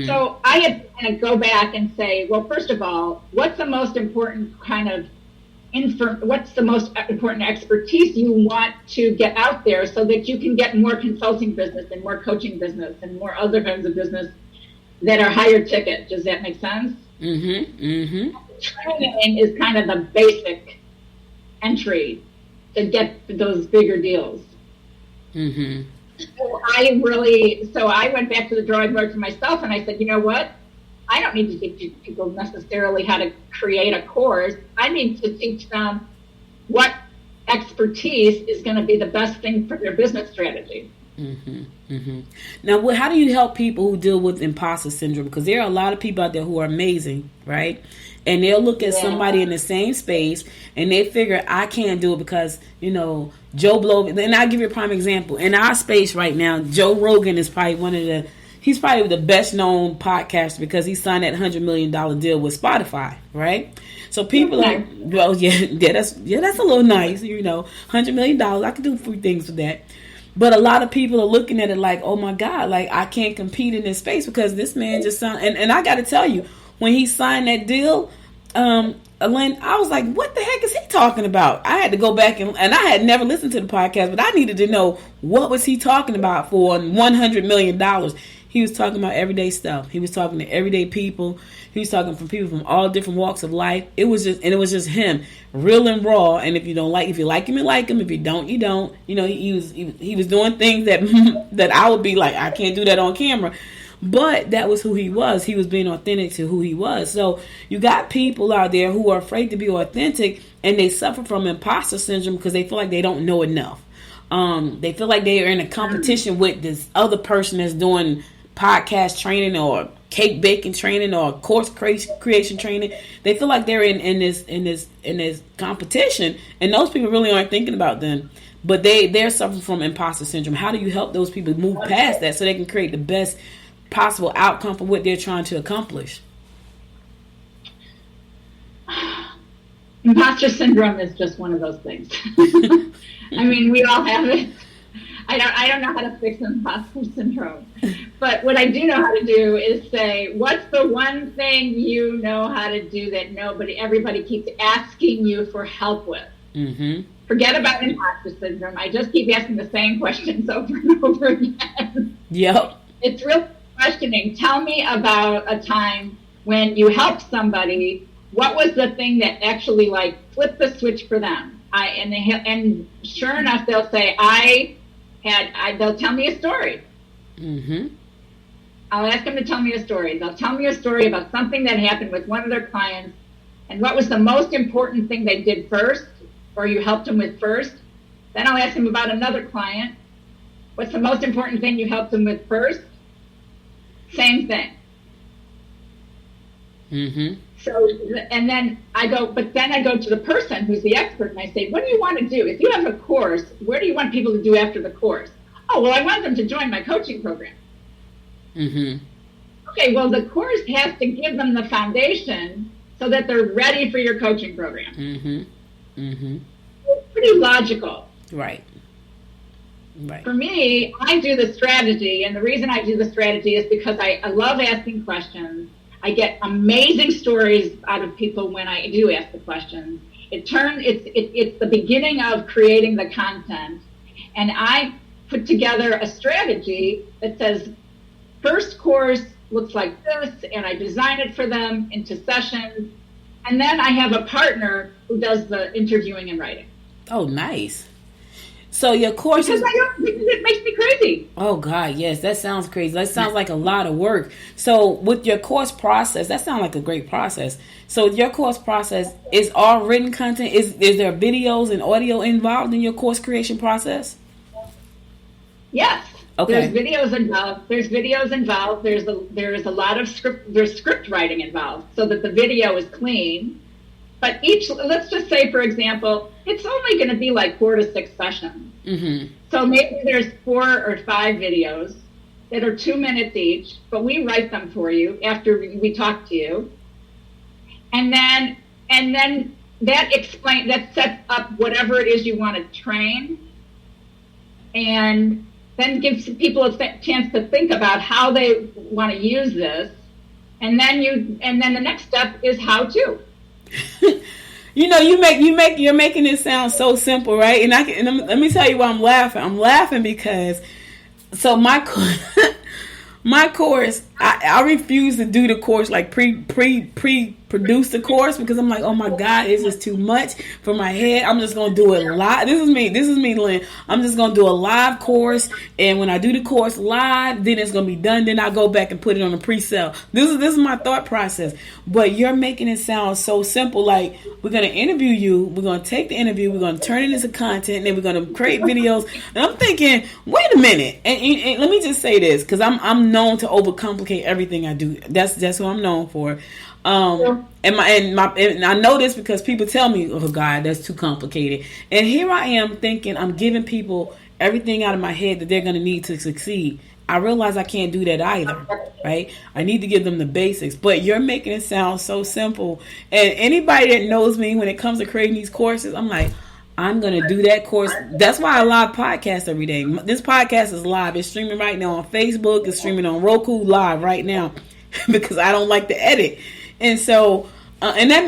So I had to kind of go back and say, well, first of all, what's the most important what's the most important expertise you want to get out there so that you can get more consulting business and more coaching business and more other kinds of business that are higher ticket? Does that make sense? Training is kind of the basic entry to get those bigger deals. Mm-hmm. So I went back to the drawing board for myself, and I said, you know what? I don't need to teach people necessarily how to create a course. I need to teach them what expertise is going to be the best thing for their business strategy. Mm-hmm. Mm-hmm. Now, how do you help people who deal with imposter syndrome? Because there are a lot of people out there who are amazing, right? And they'll look at somebody in the same space and they figure, I can't do it because, Joe Blow. And I'll give you a prime example. In our space right now, Joe Rogan is probably he's probably the best known podcaster because he signed that $100 million deal with Spotify, right? So people are, well, that's a little nice, $100 million. I could do 3 things with that. But a lot of people are looking at it like, oh my God, like I can't compete in this space because this man just signed. And I got to tell you, when he signed that deal, Lynn, I was like, what the heck is he talking about? I had to go back and I had never listened to the podcast, but I needed to know what was he talking about for $100 million. He was talking about everyday stuff. He was talking to everyday people. He was talking from people from all different walks of life. It was just him, real and raw. And if you like him, you like him. If you don't, you don't. He was doing things that that I would be like, I can't do that on camera. But that was who he was. He was being authentic to who he was. So you got people out there who are afraid to be authentic, and they suffer from imposter syndrome because they feel like they don't know enough. They feel like they are in a competition with this other person that's doing podcast training or cake baking training or course creation training. They feel like they're in this competition, and those people really aren't thinking about them. But they're suffering from imposter syndrome. How do you help those people move past that so they can create the best possible outcome for what they're trying to accomplish? Imposter syndrome is just one of those things. I mean, we all have it. I don't know how to fix imposter syndrome. But what I do know how to do is say, what's the one thing you know how to do that everybody keeps asking you for help with? Mm-hmm. Forget about imposter syndrome. I just keep asking the same questions over and over again. Yep. It's real questioning. Tell me about a time when you helped somebody. What was the thing that actually flipped the switch for them? And sure enough, they'll say, they'll tell me a story. Mm-hmm. I'll ask them to tell me a story. They'll tell me a story about something that happened with one of their clients, and what was the most important thing they did first, or you helped them with first. Then I'll ask them about another client. What's the most important thing you helped them with first? Same thing. Mm-hmm. So, and then I go to the person who's the expert, and I say, what do you want to do? If you have a course, where do you want people to do after the course? Oh, well, I want them to join my coaching program. Mm-hmm. Okay, well, the course has to give them the foundation so that they're ready for your coaching program. Mm-hmm. Mm-hmm. It's pretty logical. Right. For me, I do the strategy, and the reason I do the strategy is because I love asking questions. I get amazing stories out of people when I do ask the questions. It's the beginning of creating the content, and I put together a strategy that says, first course looks like this, and I design it for them into sessions, and then I have a partner who does the interviewing and writing. Oh, nice. So your course because it makes me crazy. Oh God, yes, that sounds crazy. That sounds like a lot of work. So with your course process, that sounds like a great process. So with your course process, is all written content? Is there videos and audio involved in your course creation process? Yes. Okay. There's videos involved. There is a lot of script writing involved so that the video is clean. But let's just say, for example, it's only going to be like 4 to 6 sessions. Mm-hmm. So maybe there's 4 or 5 videos that are 2 minutes each, but we write them for you after we talk to you. And then that sets up whatever it is you want to train, and then gives people a chance to think about how they want to use this. And then the next step is how to. You're making it sound so simple, right? And let me tell you why I'm laughing. I'm laughing because my course, I refuse to do the course like pre produce the course because I'm like, oh my God, it's just too much for my head. I'm just going to do it live. This is me, Lynn. I'm just going to do a live course. And when I do the course live, then it's going to be done. Then I go back and put it on a pre-sale. This is my thought process. But you're making it sound so simple. Like, we're going to interview you. We're going to take the interview. We're going to turn it into content. And then we're going to create videos. And I'm thinking, wait a minute. And let me just say this, because I'm known to overcomplicate everything I do. That's what I'm known for. And I know this because people tell me, oh God, that's too complicated. And here I am thinking I'm giving people everything out of my head that they're going to need to succeed. I realize I can't do that either, right? I need to give them the basics, but you're making it sound so simple. And anybody that knows me when it comes to creating these courses, I'm like, I'm going to do that course. That's why I live podcast every day. This podcast is live. It's streaming right now on Facebook. It's streaming on Roku live right now because I don't like to edit. And so, and that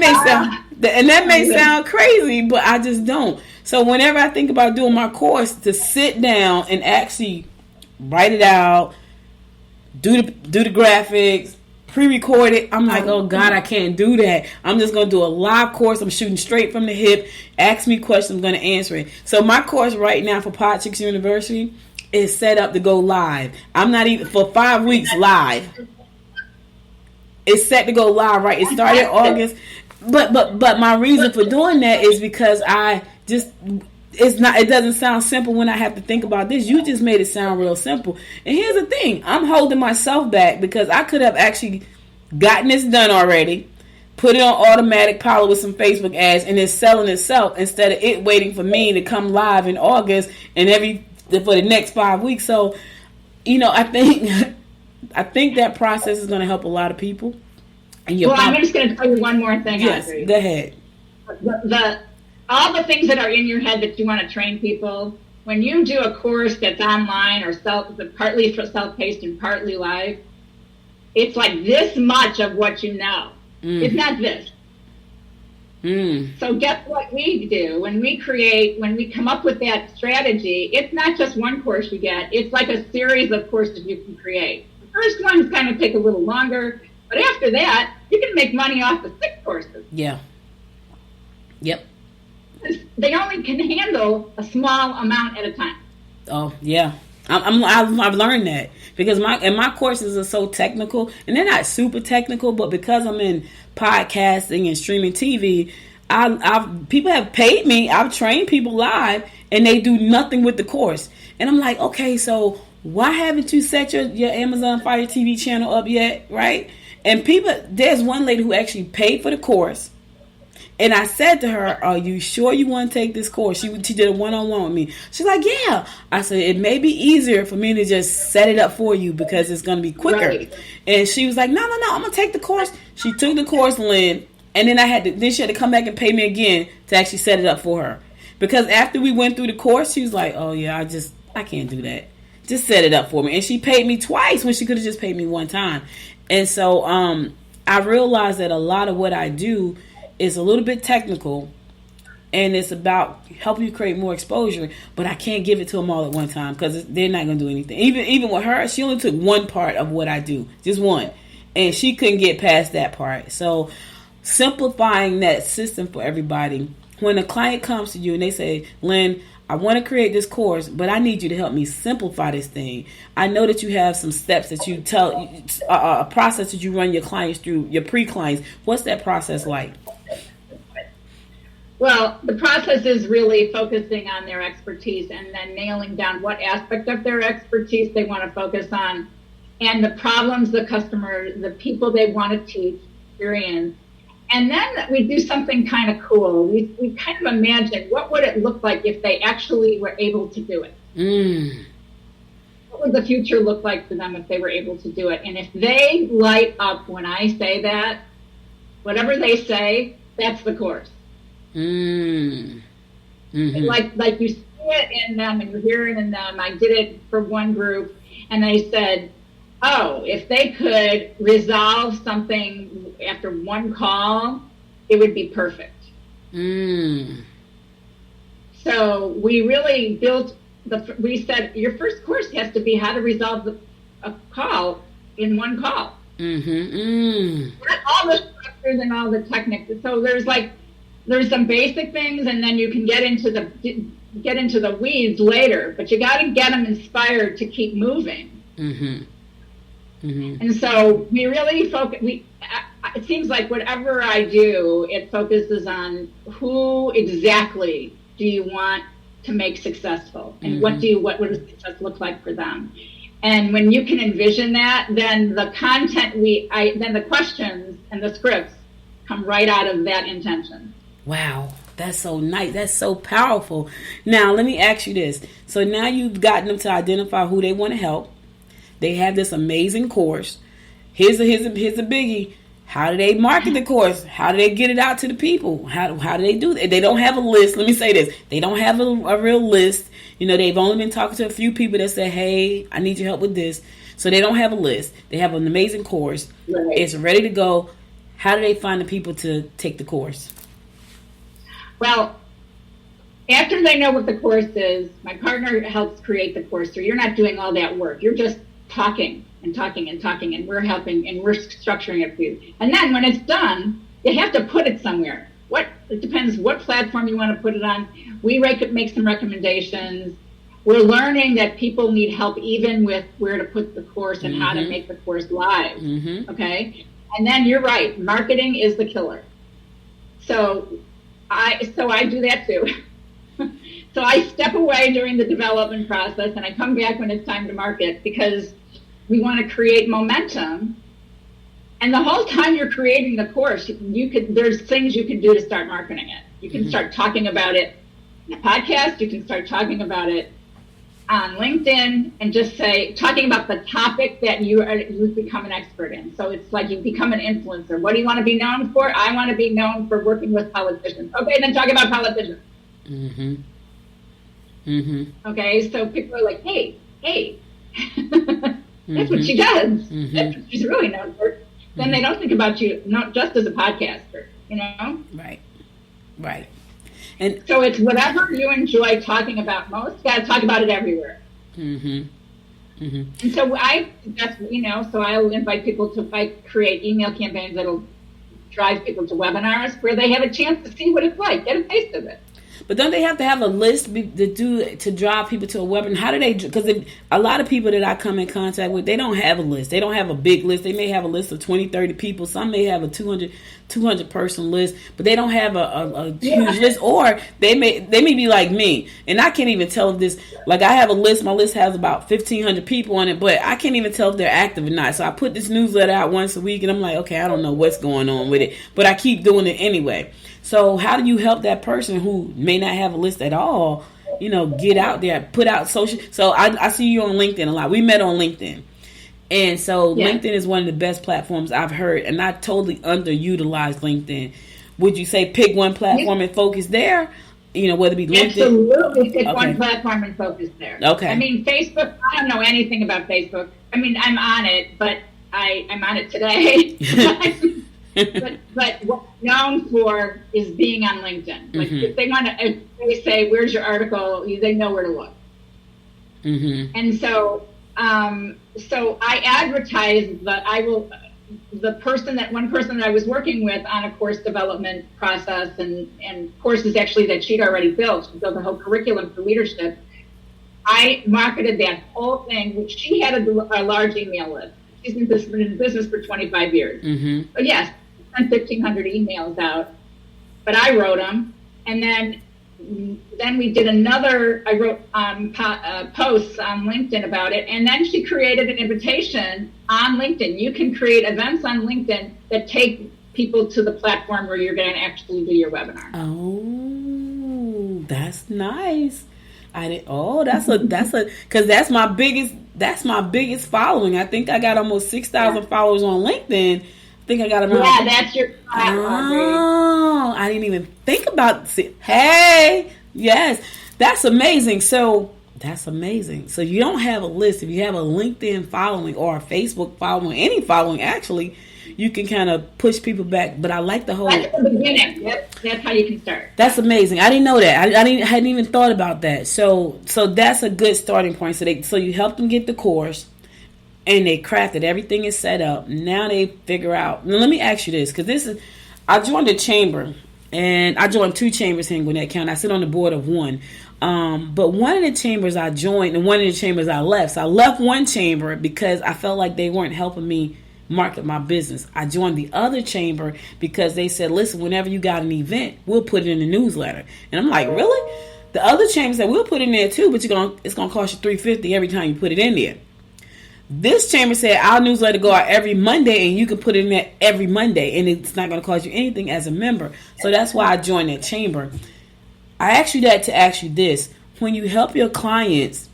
may sound crazy, but I just don't. So whenever I think about doing my course, to sit down and actually write it out, do the graphics, pre-record it, I'm like, oh God, I can't do that. I'm just gonna do a live course. I'm shooting straight from the hip. Ask me questions, I'm gonna answer it. So my course right now for Pod Chicks University is set up to go live. I'm not even for 5 weeks live. It's set to go live, right? It started August, but my reason for doing that is because it doesn't sound simple when I have to think about this. You just made it sound real simple. And here's the thing, I'm holding myself back because I could have actually gotten this done already, put it on automatic pilot with some Facebook ads, and it's selling itself instead of it waiting for me to come live in August and for the next 5 weeks. So, I think that process is going to help a lot of people. And I'm just going to tell you one more thing. Yes, Audrey. Go ahead. All the things that are in your head that you want to train people, when you do a course that's online or partly self-paced and partly live, it's like this much of what you know. It's not this. So guess what we do when we come up with that strategy? It's not just one course you get. It's like a series of courses you can create. The first ones kind of take a little longer, but after that, you can make money off the 6 courses. Yeah. Yep. They only can handle a small amount at a time. Oh yeah, I've learned that because my courses are so technical, and they're not super technical, but because I'm in podcasting and streaming TV, people have paid me. I've trained people live, and they do nothing with the course. And I'm like, okay, so why haven't you set your Amazon Fire TV channel up yet, right? And there's one lady who actually paid for the course. And I said to her, are you sure you want to take this course? She did a one-on-one with me. She's like, yeah. I said, it may be easier for me to just set it up for you because it's going to be quicker. Right. And she was like, no, I'm going to take the course. She took the course, Lynn. And then she had to come back and pay me again to actually set it up for her. Because after we went through the course, she was like, oh yeah, I can't do that. Just set it up for me. And she paid me twice when she could have just paid me one time. And so I realized that a lot of what I do is a little bit technical, and it's about helping you create more exposure, but I can't give it to them all at one time because they're not going to do anything. Even with her, she only took one part of what I do, just one, and she couldn't get past that part. So simplifying that system for everybody. When a client comes to you and they say, Lynn, I want to create this course, but I need you to help me simplify this thing. I know that you have some steps that you a process that you run your clients through, your pre-clients. What's that process like? Well, the process is really focusing on their expertise and then nailing down what aspect of their expertise they want to focus on and the problems the customer, the people they want to teach, experience. And then we do something kind of cool. We kind of imagine what would it look like if they actually were able to do it. What would the future look like for them if they were able to do it? And if they light up when I say that, whatever they say, that's the course. Mm-hmm. Like you see it in them and you hear it in them. I did it for one group and they said, oh, if they could resolve something after one call, it would be perfect. So we really we said your first course has to be how to resolve a call in one call. Not all the stuff than all the techniques. So there's some basic things, and then you can get into the weeds later. But you got to get them inspired to keep moving. Mm-hmm. Mm-hmm. And so we really focus. It seems like whatever I do, it focuses on who exactly do you want to make successful, and mm-hmm. what does success look like for them. And when you can envision that, then the content then the questions and the scripts come right out of that intention. Wow, that's so nice. That's so powerful. Now, let me ask you this. So now you've gotten them to identify who they want to help. They have this amazing course. Here's a biggie. How do they market the course? How do they get it out to the people? How do they do that? They don't have a list. Let me say this. They don't have a real list. They've only been talking to a few people that say, hey, I need your help with this. So they don't have a list. They have an amazing course. Right. It's ready to go. How do they find the people to take the course? Well, after they know what the course is, my partner helps create the course. So you're not doing all that work. You're just talking and talking and talking, and we're helping and we're structuring it for you. And then when it's done, you have to put it somewhere. It depends what platform you want to put it on. We make some recommendations. We're learning that people need help even with where to put the course and mm-hmm. how to make the course live. Mm-hmm. Okay? And then you're right, marketing is the killer. So I do that too. So I step away during the development process and I come back when it's time to market, because we want to create momentum. And the whole time you're creating the course, there's things you can do to start marketing it. You can mm-hmm. start talking about it in a podcast. You can start talking about it on LinkedIn and just talking about the topic that you've become an expert in. So it's like you become an influencer. What do you want to be known for? I want to be known for working with politicians. Okay, then talk about politicians. Mm-hmm. Mm-hmm. Okay, so people are like, hey, that's mm-hmm. what she does. Mm-hmm. That's what she's really known for. Then mm-hmm. they don't think about you not just as a podcaster, Right. And so it's whatever you enjoy talking about most. You got to talk about it everywhere. Mm-hmm. Mm-hmm. And so so I'll invite people to create email campaigns that'll drive people to webinars where they have a chance to see what it's like, get a taste of it. But don't they have to have a list to drive people to a webinar? How do they? Because a lot of people that I come in contact with, they don't have a list. They don't have a big list. They may have a list of 20, 30 people. Some may have a 200 person list, but they don't have a huge list. Or they may be like me, and I can't even tell if this. Like I have a list. My list has about 1,500 people on it, but I can't even tell if they're active or not. So I put this newsletter out once a week, and I'm like, okay, I don't know what's going on with it, but I keep doing it anyway. So how do you help that person who may not have a list at all, get out there, put out social? So I see you on LinkedIn a lot. We met on LinkedIn. And so LinkedIn is one of the best platforms I've heard. And I totally underutilized LinkedIn. Would you say pick one platform and focus there? Whether it be LinkedIn? Absolutely pick one platform and focus there. Okay. I mean, Facebook, I don't know anything about Facebook. I mean, I'm on it, but I'm on it today. But what I'm known for is being on LinkedIn. Like mm-hmm. if they say, "Where's your article?" They know where to look. Mm-hmm. And so I advertise one person that I was working with on a course development process and courses actually that she'd already built. She built a whole curriculum for leadership. I marketed that whole thing, which she had a large email list. She's been in business for 25 years. Mm-hmm. But yes, I sent 1,500 emails out, but I wrote them. And then we did I wrote posts on LinkedIn about it. And then she created an invitation on LinkedIn. You can create events on LinkedIn that take people to the platform where you're going to actually do your webinar. Oh, that's nice. Because that's my biggest following. I think I got almost 6,000 followers on LinkedIn. I think I got around. Yeah, that's your platform. Oh, I didn't even think about it. Hey, yes, that's amazing. So you don't have a list. If you have a LinkedIn following or a Facebook following, any following actually, you can kind of push people back. But I like the whole. That's the beginning. That's how you can start. That's amazing. I didn't know that. I hadn't even thought about that. So that's a good starting point. So you help them get the course, and they crafted everything is set up. Now they figure out. Now let me ask you this, because I joined a chamber, and I joined 2 chambers here in Gwinnett County. I sit on the board of 1. But one of the chambers I joined and one of the chambers I left. So I left one chamber because I felt like they weren't helping me market my business. I joined the other chamber because they said, listen, whenever you got an event, we'll put it in the newsletter. And I'm like, really? The other chamber said, we'll put it in there too, but it's going to cost you $350 every time you put it in there. This chamber said our newsletter go out every Monday and you can put it in there every Monday and it's not going to cost you anything as a member. So that's why I joined that chamber. I asked you that to ask you this. When you help your clients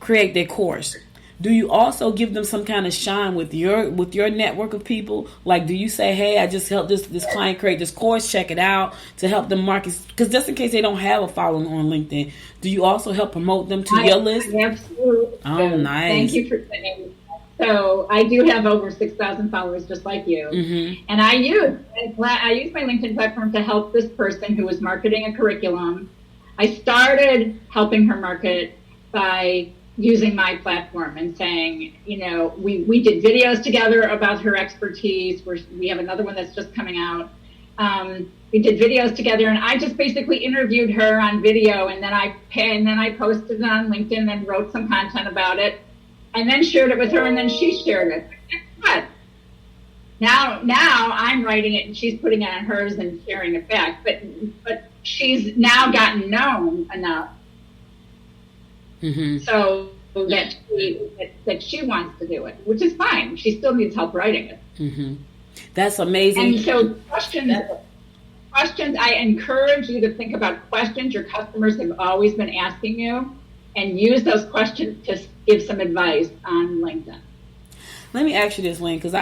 create their course, do you also give them some kind of shine with your network of people? Like, do you say, hey, I just helped this client create this course, check it out, to help them market? Because just in case they don't have a following on LinkedIn, do you also help promote them to your list? Absolutely. Oh, nice. Thank you for saying that. So I do have over 6,000 followers, just like you. Mm-hmm. And I use my LinkedIn platform to help this person who was marketing a curriculum. I started helping her market by using my platform and saying, we did videos together about her expertise. We have another one that's just coming out. We did videos together, and I just basically interviewed her on video, and then I posted it on LinkedIn and wrote some content about it, and then shared it with her, and then she shared it. Guess what? Now I'm writing it, and she's putting it on hers and sharing it back. But she's now gotten known enough. Mm-hmm. So that she wants to do it, which is fine. She still needs help writing it. Mm-hmm. That's amazing. And so questions, I encourage you to think about questions your customers have always been asking you and use those questions to give some advice on LinkedIn. Let me ask you this, Lynn, because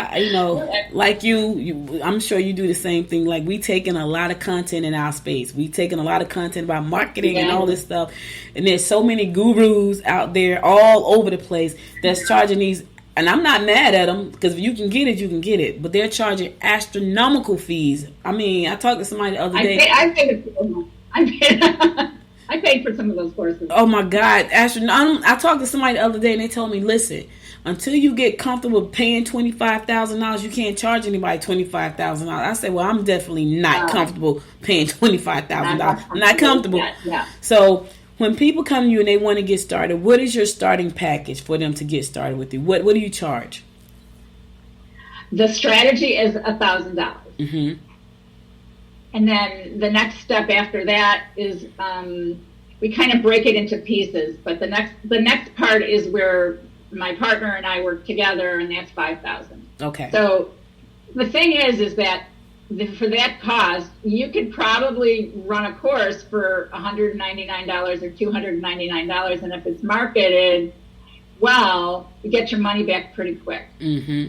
like you, I'm sure you do the same thing. Like, we taking a lot of content in our space. We taking a lot of content about marketing and all this stuff. And there's so many gurus out there all over the place that's charging these. And I'm not mad at them, because if you can get it, you can get it. But they're charging astronomical fees. I mean, I talked to somebody the other day. I paid for some of those courses. Oh my God, I talked to somebody the other day, and they told me, listen, until you get comfortable paying $25,000, you can't charge anybody $25,000. I said, well, I'm definitely not comfortable paying $25,000. I'm not comfortable. Yeah. So when people come to you and they want to get started, what is your starting package for them to get started with you? What do you charge? The strategy is $1,000. Mm-hmm. And then the next step after that is we kind of break it into pieces. But the next part is where my partner and I work together, and that's $5,000. Okay. So the thing is that for that cost, you could probably run a course for $199 or $299, and if it's marketed well, you get your money back pretty quick. Mm-hmm.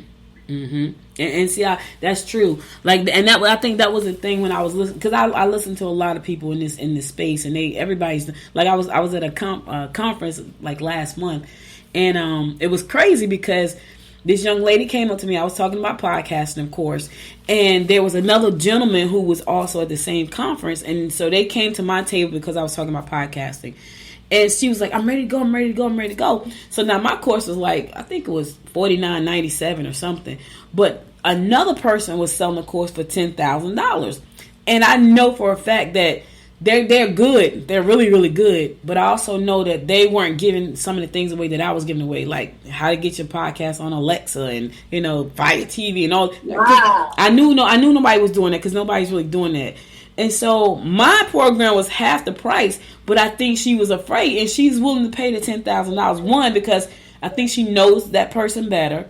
Mm-hmm. And see, that's true. Like, and that, I think that was the thing when I was listening, because I listen to a lot of people in this space, and everybody's like, I was at a conference like last month, and it was crazy because this young lady came up to me. I was talking about podcasting, of course, and there was another gentleman who was also at the same conference, and so they came to my table because I was talking about podcasting. And she was like, I'm ready to go. So now my course was like, I think it was $49.97 or something. But another person was selling a course for $10,000. And I know for a fact that they're good. They're really, really good. But I also know that they weren't giving some of the things away that I was giving away, like how to get your podcast on Alexa and, Fire TV and all. Wow. I knew nobody was doing that, because nobody's really doing that. And so my program was half the price, but I think she was afraid, and she's willing to pay the $10,000. One, because I think she knows that person better.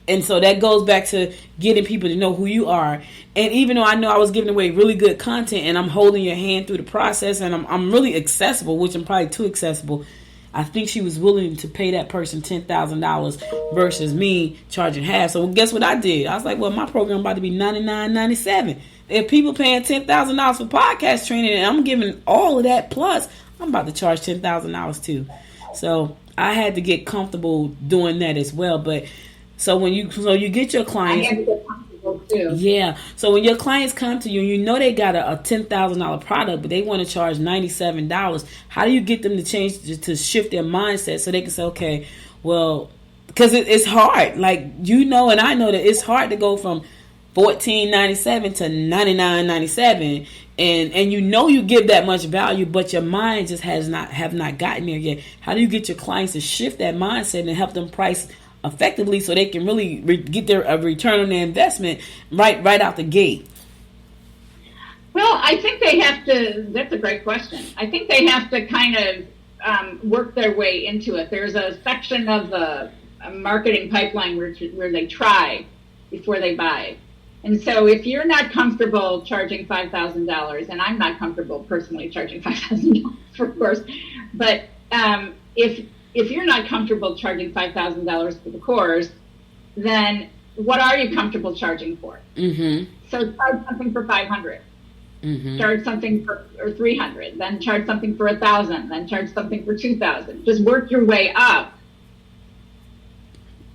And so that goes back to getting people to know who you are. And even though I know I was giving away really good content, and I'm holding your hand through the process, and I'm really accessible, which I'm probably too accessible, I think she was willing to pay that person $10,000 versus me charging half. So guess what I did? I was like, well, my program about to be $99.97. If people paying $10,000 for podcast training, and I'm giving all of that plus, I'm about to charge $10,000 too. So I had to get comfortable doing that as well. But so you get your clients, I had to get comfortable too. Yeah. So when your clients come to you, they got a $10,000 product, but they want to charge $97. How do you get them to change, to shift their mindset so they can say, okay, well, because it's hard. Like, you know, and I know that it's hard to go from $14.97 to $99.97, and you know you give that much value, but your mind just have not gotten there yet. How do you get your clients to shift that mindset and help them price effectively so they can really get their return on their investment right out the gate? Well, I think they have to. That's a great question. I think they have to kind of work their way into it. There's a section of the marketing pipeline where they try before they buy. And so if you're not comfortable charging $5,000, and I'm not comfortable personally charging $5,000, of course, but if you're not comfortable charging $5,000 for the course, then what are you comfortable charging for? Mm-hmm. So charge something for $500. Mm-hmm. Charge something for $300, then charge something for $1,000, then charge something for $2,000. Just work your way up.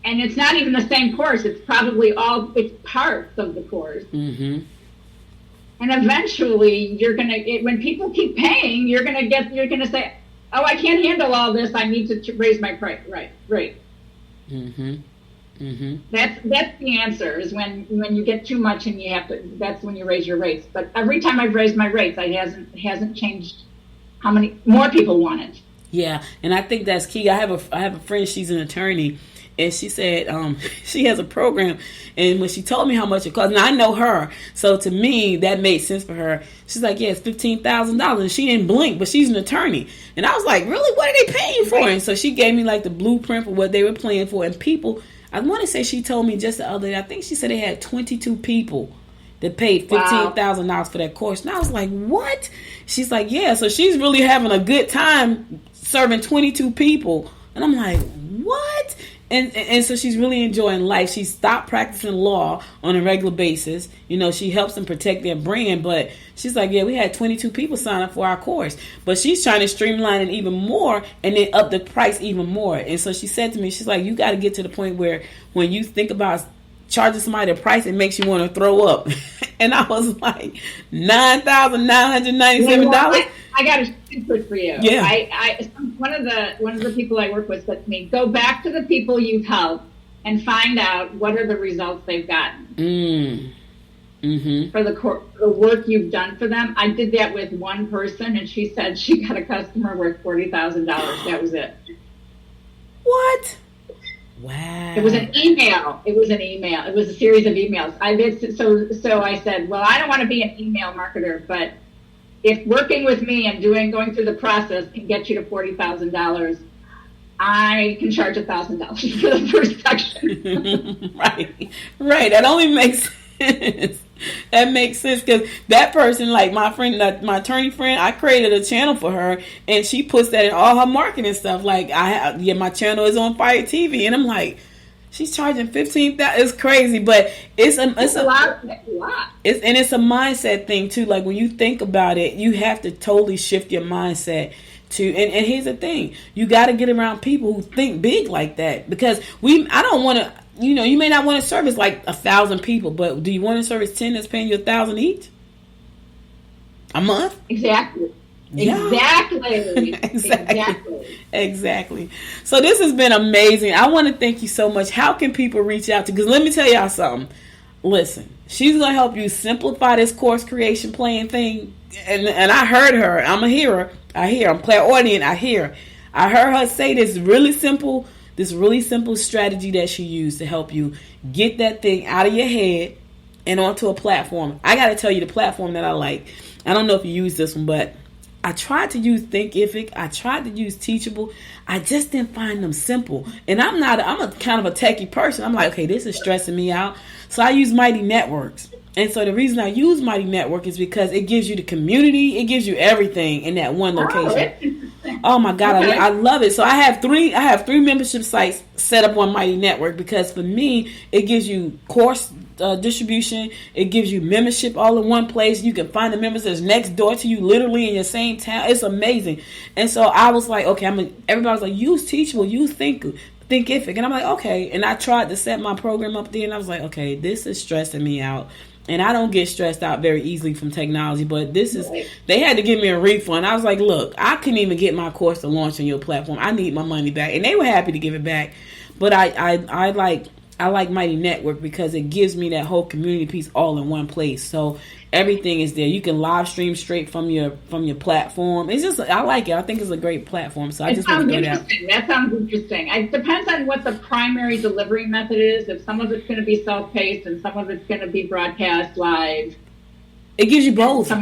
And it's not even the same course. It's probably it's parts of the course. Mm-hmm. And eventually when people keep paying, you're gonna say, oh, I can't handle all this. I need to raise my price. Right. Mm-hmm. Mm-hmm. That's the answer, is when you get too much and that's when you raise your rates. But every time I've raised my rates, it hasn't changed how many more people want it. Yeah. And I think that's key. I have a friend, she's an attorney. And she said she has a program, and when she told me how much it cost, and I know her, so to me that made sense for her. She's like, yeah, it's $15,000, and she didn't blink, but she's an attorney, and I was like, really, what are they paying for? And so she gave me like the blueprint for what they were paying for, and people, I want to say she told me just the other day, I think she said they had 22 people that paid $15,000 for that course, and I was like, what? She's like, yeah, so she's really having a good time serving 22 people, and I'm like, what? And so she's really enjoying life. She stopped practicing law on a regular basis. You know, she helps them protect their brand. But she's like, yeah, we had 22 people sign up for our course. But she's trying to streamline it even more and then up the price even more. And so she said to me, she's like, you got to get to the point where when you think about charging somebody a price, it makes you want to throw up. And I was like, $9,997. I got a secret for you. Yeah. One of the people I work with said to me, go back to the people you've helped and find out what are the results they've gotten for the work you've done for them. I did that with one person, and she said she got a customer worth $40,000. That was it. What? Wow. It was an email. It was a series of emails. So I said, well, I don't want to be an email marketer, but if working with me and going through the process can get you to $40,000, I can charge $1,000 for the first section. Right. That only makes sense. That makes sense because that person, like my friend, my attorney friend, I created a channel for her, and she puts that in all her marketing stuff. Like my channel is on Fire TV, and I'm like, she's charging $15,000. It's crazy, but it's a lot. It's a mindset thing too. Like when you think about it, you have to totally shift your mindset to. And here's the thing: you got to get around people who think big like that. Because I don't want to. You know, you may not want to service like 1,000 people, but do you want to service 10 that's paying you $1,000 each a month? Exactly. Yeah. Exactly. So this has been amazing. I want to thank you so much. How can people reach out to? Because let me tell y'all something. Listen, she's gonna help you simplify this course creation plan thing. And I heard her. I'm a hearer. I'm clairaudient. I heard her say this really simple strategy that she used to help you get that thing out of your head and onto a platform. I got to tell you the platform that I like. I don't know if you use this one, but I tried to use Thinkific. I tried to use Teachable. I just didn't find them simple. And I'm a kind of a techie person. I'm like, okay, this is stressing me out. So I use Mighty Networks. And so the reason I use Mighty Network is because it gives you the community. It gives you everything in that one location. Oh my God, okay. I love it. So I have three membership sites set up on Mighty Network because for me, it gives you course distribution. It gives you membership all in one place. You can find the members that's next door to you, literally in your same town. It's amazing. And so I was like, okay, everybody was like, use Teachable, use Thinkific. And I'm like, okay. And I tried to set my program up there, and I was like, okay, this is stressing me out. And I don't get stressed out very easily from technology, but they had to give me a refund. I was like, look, I couldn't even get my course to launch on your platform. I need my money back. And they were happy to give it back. But I like Mighty Network because it gives me that whole community piece all in one place. So everything is there. You can live stream straight from your platform. It's just, I like it. I think it's a great platform. So I just want to go down. That sounds interesting. It depends on what the primary delivery method is. If some of it's going to be self-paced and some of it's going to be broadcast live. It gives you both.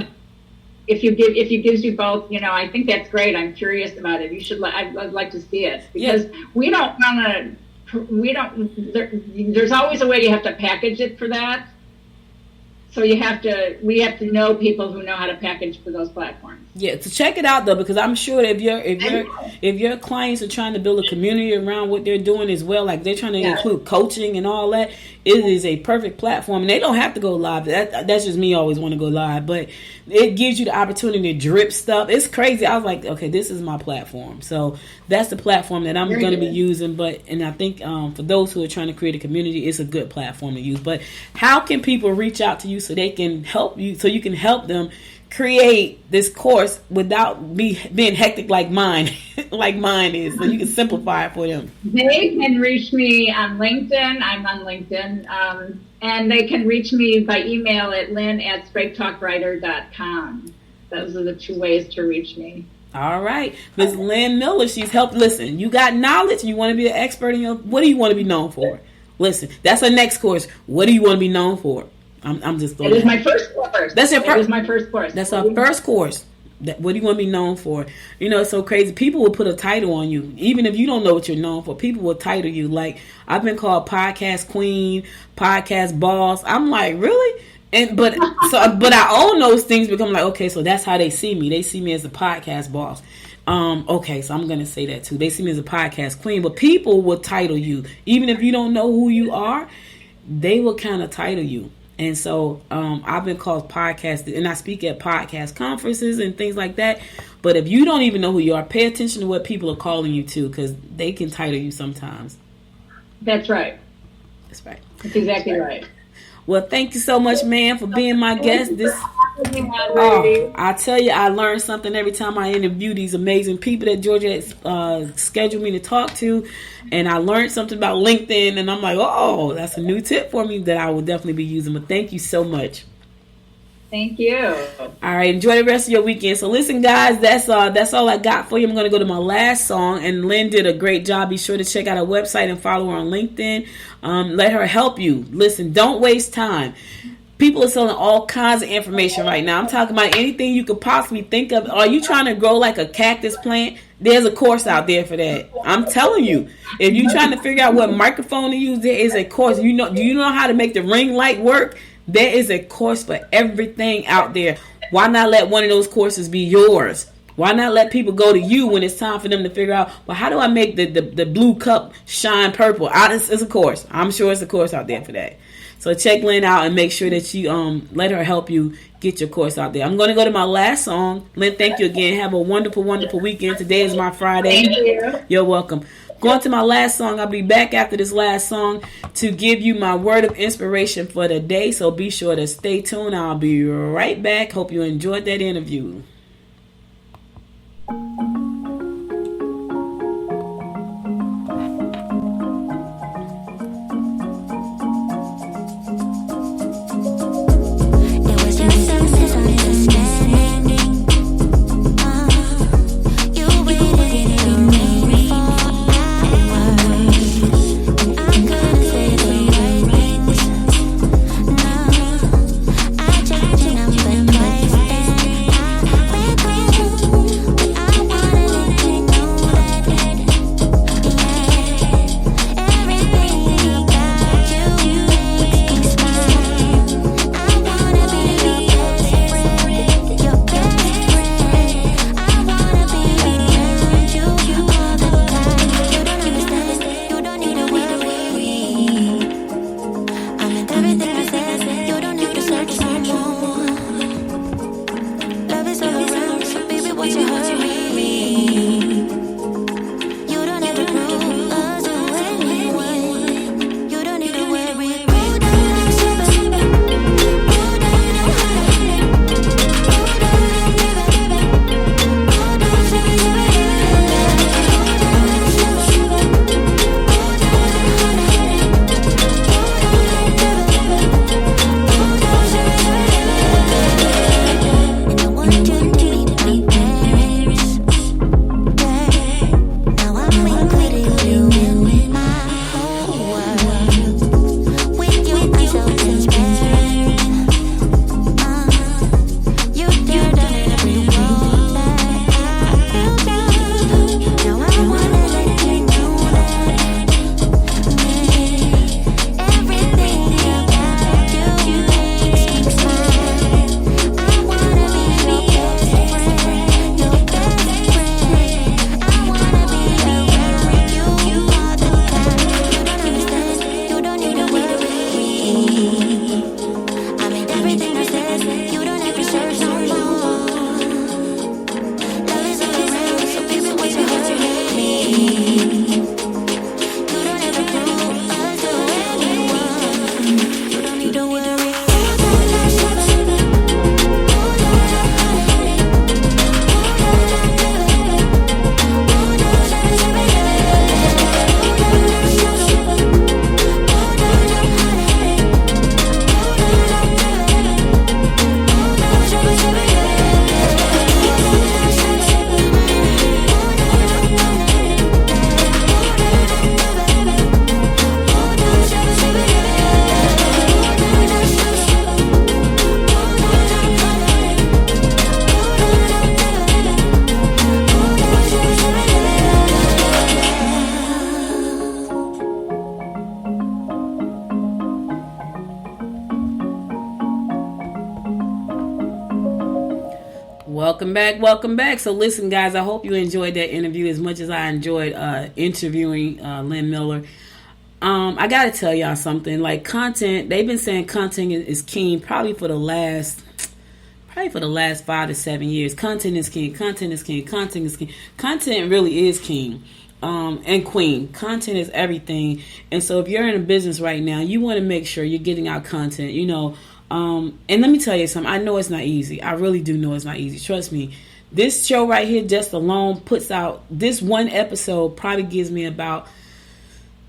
If it gives you both, I think that's great. I'm curious about it. You should. I'd like to see it because we don't want to. There's always a way you have to package it for that. So we have to know people who know how to package for those platforms. Yeah, to check it out though, because I'm sure that if your clients are trying to build a community around what they're doing as well, like they're trying to include coaching and all that, it is a perfect platform, and they don't have to go live. That's just me always want to go live, but it gives you the opportunity to drip stuff. It's crazy. I was like, okay, this is my platform, so that's the platform that I'm going to be using. And I think for those who are trying to create a community, it's a good platform to use. But how can people reach out to you so they can help you, so you can help them create this course without being hectic like mine is, so you can simplify it for them? They can reach me on LinkedIn. I'm on LinkedIn. And they can reach me by email at lynn@straighttalkwriter.com. Those are the two ways to reach me. All right. Ms. Lynn Miller, she's helped. Listen, you got knowledge. You want to be an expert in what do you want to be known for? Listen, that's our next course. What do you want to be known for? I'm just throwing it. Is my first course. That's your first. It is my first course. That's our first course. What do you want to be known for? It's so crazy. People will put a title on you, even if you don't know what you're known for. People will title you. Like, I've been called podcast queen, podcast boss. I'm like, really? But I own those things because I'm like, okay, so that's how they see me. They see me as a podcast boss. Okay, so I'm gonna say that too. They see me as a podcast queen, but people will title you, even if you don't know who you are. They will kind of title you. And so I've been called podcast, and I speak at podcast conferences and things like that. But if you don't even know who you are, pay attention to what people are calling you to, because they can title you sometimes. That's right. That's right. That's exactly right. Well, thank you so much, man, for being my guest. I tell you, I learn something every time I interview these amazing people that Georgia scheduled me to talk to. And I learned something about LinkedIn, and I'm like, oh, that's a new tip for me that I will definitely be using. But thank you so much. Thank you. All right, enjoy the rest of your weekend. So listen, guys, that's all I got for you. I'm going to go to my last song, and Lynn did a great job. Be sure to check out her website and follow her on LinkedIn. Let her help you. Listen, don't waste time. People are selling all kinds of information right now. I'm talking about anything you could possibly think of. Are you trying to grow like a cactus plant? There's a course out there for that. I'm telling you. If you're trying to figure out what microphone to use, there is a course. Do you know how to make the ring light work? There is a course for everything out there. Why not let one of those courses be yours? Why not let people go to you when it's time for them to figure out, well, how do I make the blue cup shine purple? It's a course. I'm sure it's a course out there for that. So check Lynn out and make sure that you let her help you get your course out there. I'm going to go to my last song. Lynn, thank you again. Have a wonderful, wonderful weekend. Today is my Friday. Thank you. You're welcome. Going to my last song. I'll be back after this last song to give you my word of inspiration for the day. So be sure to stay tuned. I'll be right back. Hope you enjoyed that interview. Welcome back. Welcome back. So listen, guys, I hope you enjoyed that interview as much as I enjoyed interviewing Lynn Miller. I got to tell y'all something. Like content, they've been saying content is king probably for the last 5 to 7 years. Content is king. Content is king. Content is king. Content really is king. And queen. Content is everything. And so if you're in a business right now, you want to make sure you're getting out content, and let me tell you something. I know it's not easy. I really do know it's not easy. Trust me. This show right here just alone puts out, this one episode probably gives me about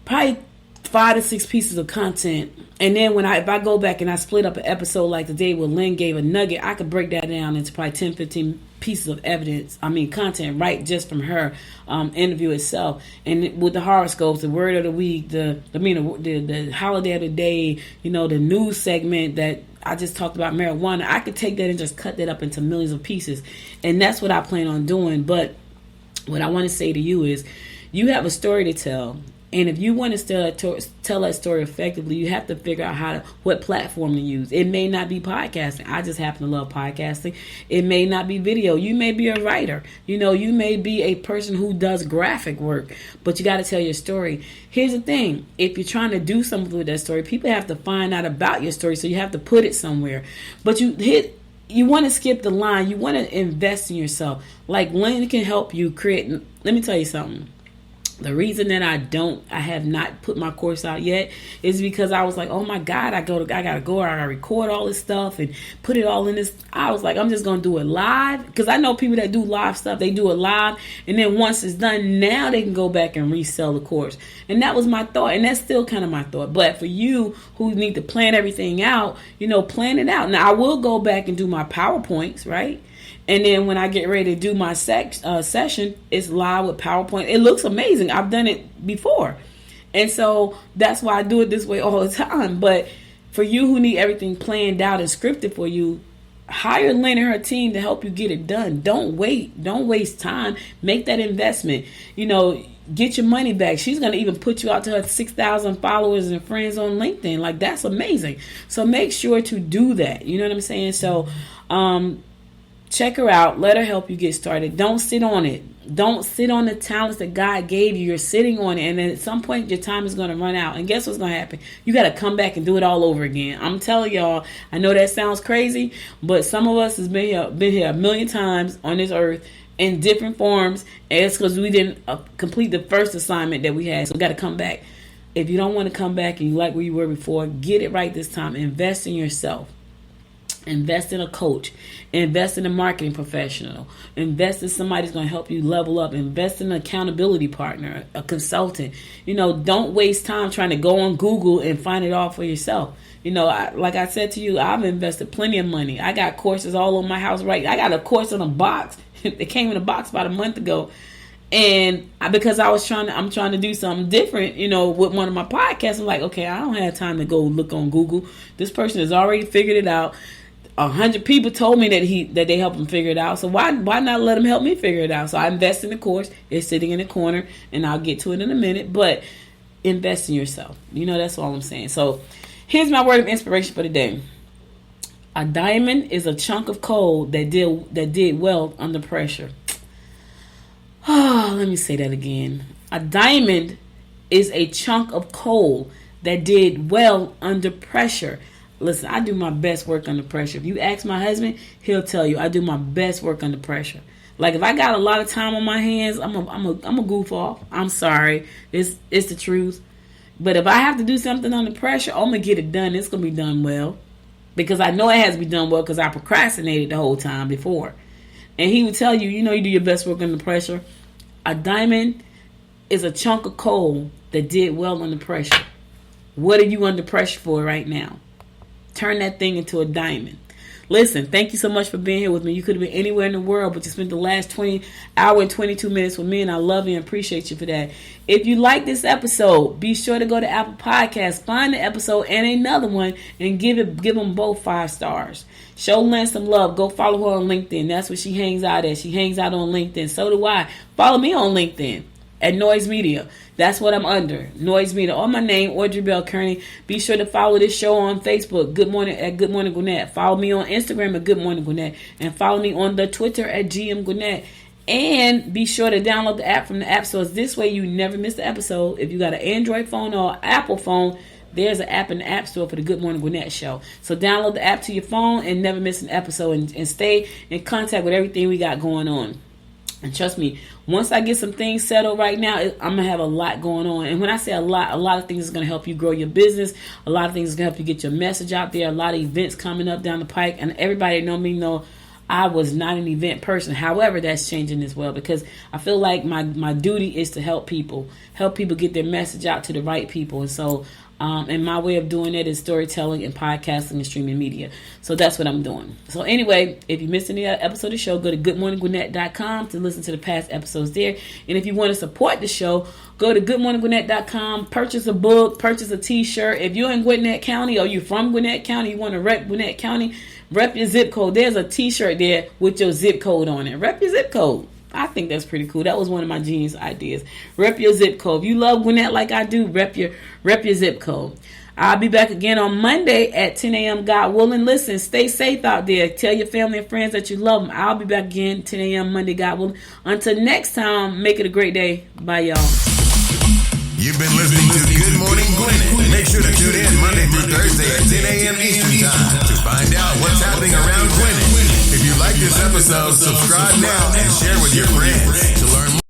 5 to 6 pieces of content. And then if I go back and I split up an episode like the day where Lynn gave a nugget, I could break that down into probably 10, 15 pieces of content right just from her interview itself. And with the horoscopes, the word of the week, the holiday of the day, the news segment that I just talked about marijuana, I could take that and just cut that up into millions of pieces. And that's what I plan on doing. But what I want to say to you is you have a story to tell. And if you want to tell that story effectively, you have to figure out what platform to use. It may not be podcasting. I just happen to love podcasting. It may not be video. You may be a writer. You may be a person who does graphic work, but you got to tell your story. Here's the thing. If you're trying to do something with that story, people have to find out about your story, so you have to put it somewhere. But you want to skip the line. You want to invest in yourself. Like Lynn can help you create. Let me tell you something. The reason that I have not put my course out yet is because I was like, oh my God, I gotta record all this stuff and put it all in this. I was like, I'm just gonna do it live, because I know people that do live stuff, they do it live, and then once it's done, now they can go back and resell the course. And that was my thought, and that's still kind of my thought. But for you who need to plan everything out, plan it out. Now I will go back and do my PowerPoints, right? And then when I get ready to do my session, it's live with PowerPoint. It looks amazing. I've done it before. And so that's why I do it this way all the time. But for you who need everything planned out and scripted for you, hire Lynn and her team to help you get it done. Don't wait. Don't waste time. Make that investment. Get your money back. She's going to even put you out to her 6,000 followers and friends on LinkedIn. Like, that's amazing. So make sure to do that. You know what I'm saying? So, check her out. Let her help you get started. Don't sit on it. Don't sit on the talents that God gave you. You're sitting on it, and then at some point your time is going to run out. And guess what's going to happen? You got to come back and do it all over again. I'm telling y'all, I know that sounds crazy, but some of us has been here a million times on this earth in different forms, and it's because we didn't complete the first assignment that we had. So we got to come back. If you don't want to come back and you like where you were before, get it right this time. Invest in yourself. Invest in a coach. Invest in a marketing professional. Invest in somebody who's going to help you level up. Invest in an accountability partner, a consultant. Don't waste time trying to go on Google and find it all for yourself. Like I said to you, I've invested plenty of money. I got courses all over my house, right? I got a course in a box. It came in a box about a month ago. And because I'm trying to do something different, with one of my podcasts. I'm like, okay, I don't have time to go look on Google. This person has already figured it out. 100 people told me that they helped them figure it out. So why not let them help me figure it out? So I invest in the course. It's sitting in the corner, and I'll get to it in a minute. But invest in yourself. That's all I'm saying. So here's my word of inspiration for the day. A diamond is a chunk of coal that did well under pressure. Oh, let me say that again. A diamond is a chunk of coal that did well under pressure. Listen, I do my best work under pressure. If you ask my husband, he'll tell you I do my best work under pressure. Like, if I got a lot of time on my hands, I'm a goof off. I'm sorry. It's the truth. But if I have to do something under pressure, I'm going to get it done. It's going to be done well. Because I know it has to be done well because I procrastinated the whole time before. And he would tell you, you do your best work under pressure. A diamond is a chunk of coal that did well under pressure. What are you under pressure for right now? Turn that thing into a diamond. Listen, thank you so much for being here with me. You could have been anywhere in the world, but you spent the last 20 hour and 22 minutes with me, and I love you and appreciate you for that. If you like this episode, be sure to go to Apple Podcasts, find the episode and another one, and give them both 5 stars. Show Lynn some love. Go follow her on LinkedIn. That's where she hangs out at. She hangs out on LinkedIn. So do I. Follow me on LinkedIn. at Noise Media. That's what I'm under, Noise Media. Or my name, Audrey Bell Kearney. Be sure to follow this show on Facebook, Good Morning at Good Morning Gwinnett. Follow me on Instagram at Good Morning Gwinnett. And follow me on the Twitter at GM Gwinnett. And be sure to download the app from the app stores. This way you never miss the episode. If you got an Android phone or an Apple phone, there's an app in the App Store for the Good Morning Gwinnett show. So download the app to your phone and never miss an episode. And stay in contact with everything we got going on. And trust me, once I get some things settled right now, I'm going to have a lot going on. And when I say a lot of things is going to help you grow your business. A lot of things is going to help you get your message out there. A lot of events coming up down the pike. And everybody know me know I was not an event person. However, that's changing as well, because I feel like my duty is to help people get their message out to the right people. And so, and my way of doing it is storytelling and podcasting and streaming media. So that's what I'm doing. So anyway, if you missed any episode of the show, go to goodmorninggwinnett.com to listen to the past episodes there. And if you want to support the show, go to goodmorninggwinnett.com, purchase a book, purchase a t-shirt. If you're in Gwinnett County or you're from Gwinnett County, you want to rep Gwinnett County, rep your zip code. There's a t-shirt there with your zip code on it. Rep your zip code. I think that's pretty cool. That was one of my genius ideas. Rep your zip code. If you love Gwinnett like I do, rep your zip code. I'll be back again on Monday at 10 a.m. God willing. Listen, stay safe out there. Tell your family and friends that you love them. I'll be back again 10 a.m. Monday, God willing. Until next time, make it a great day. Bye, y'all. You've been listening to Good Morning Gwinnett. Make sure to tune in Monday through Thursday at 10 a.m. Eastern Time to find out what's happening around Gwinnett. If you like this episode, subscribe now and share with your friends. To learn more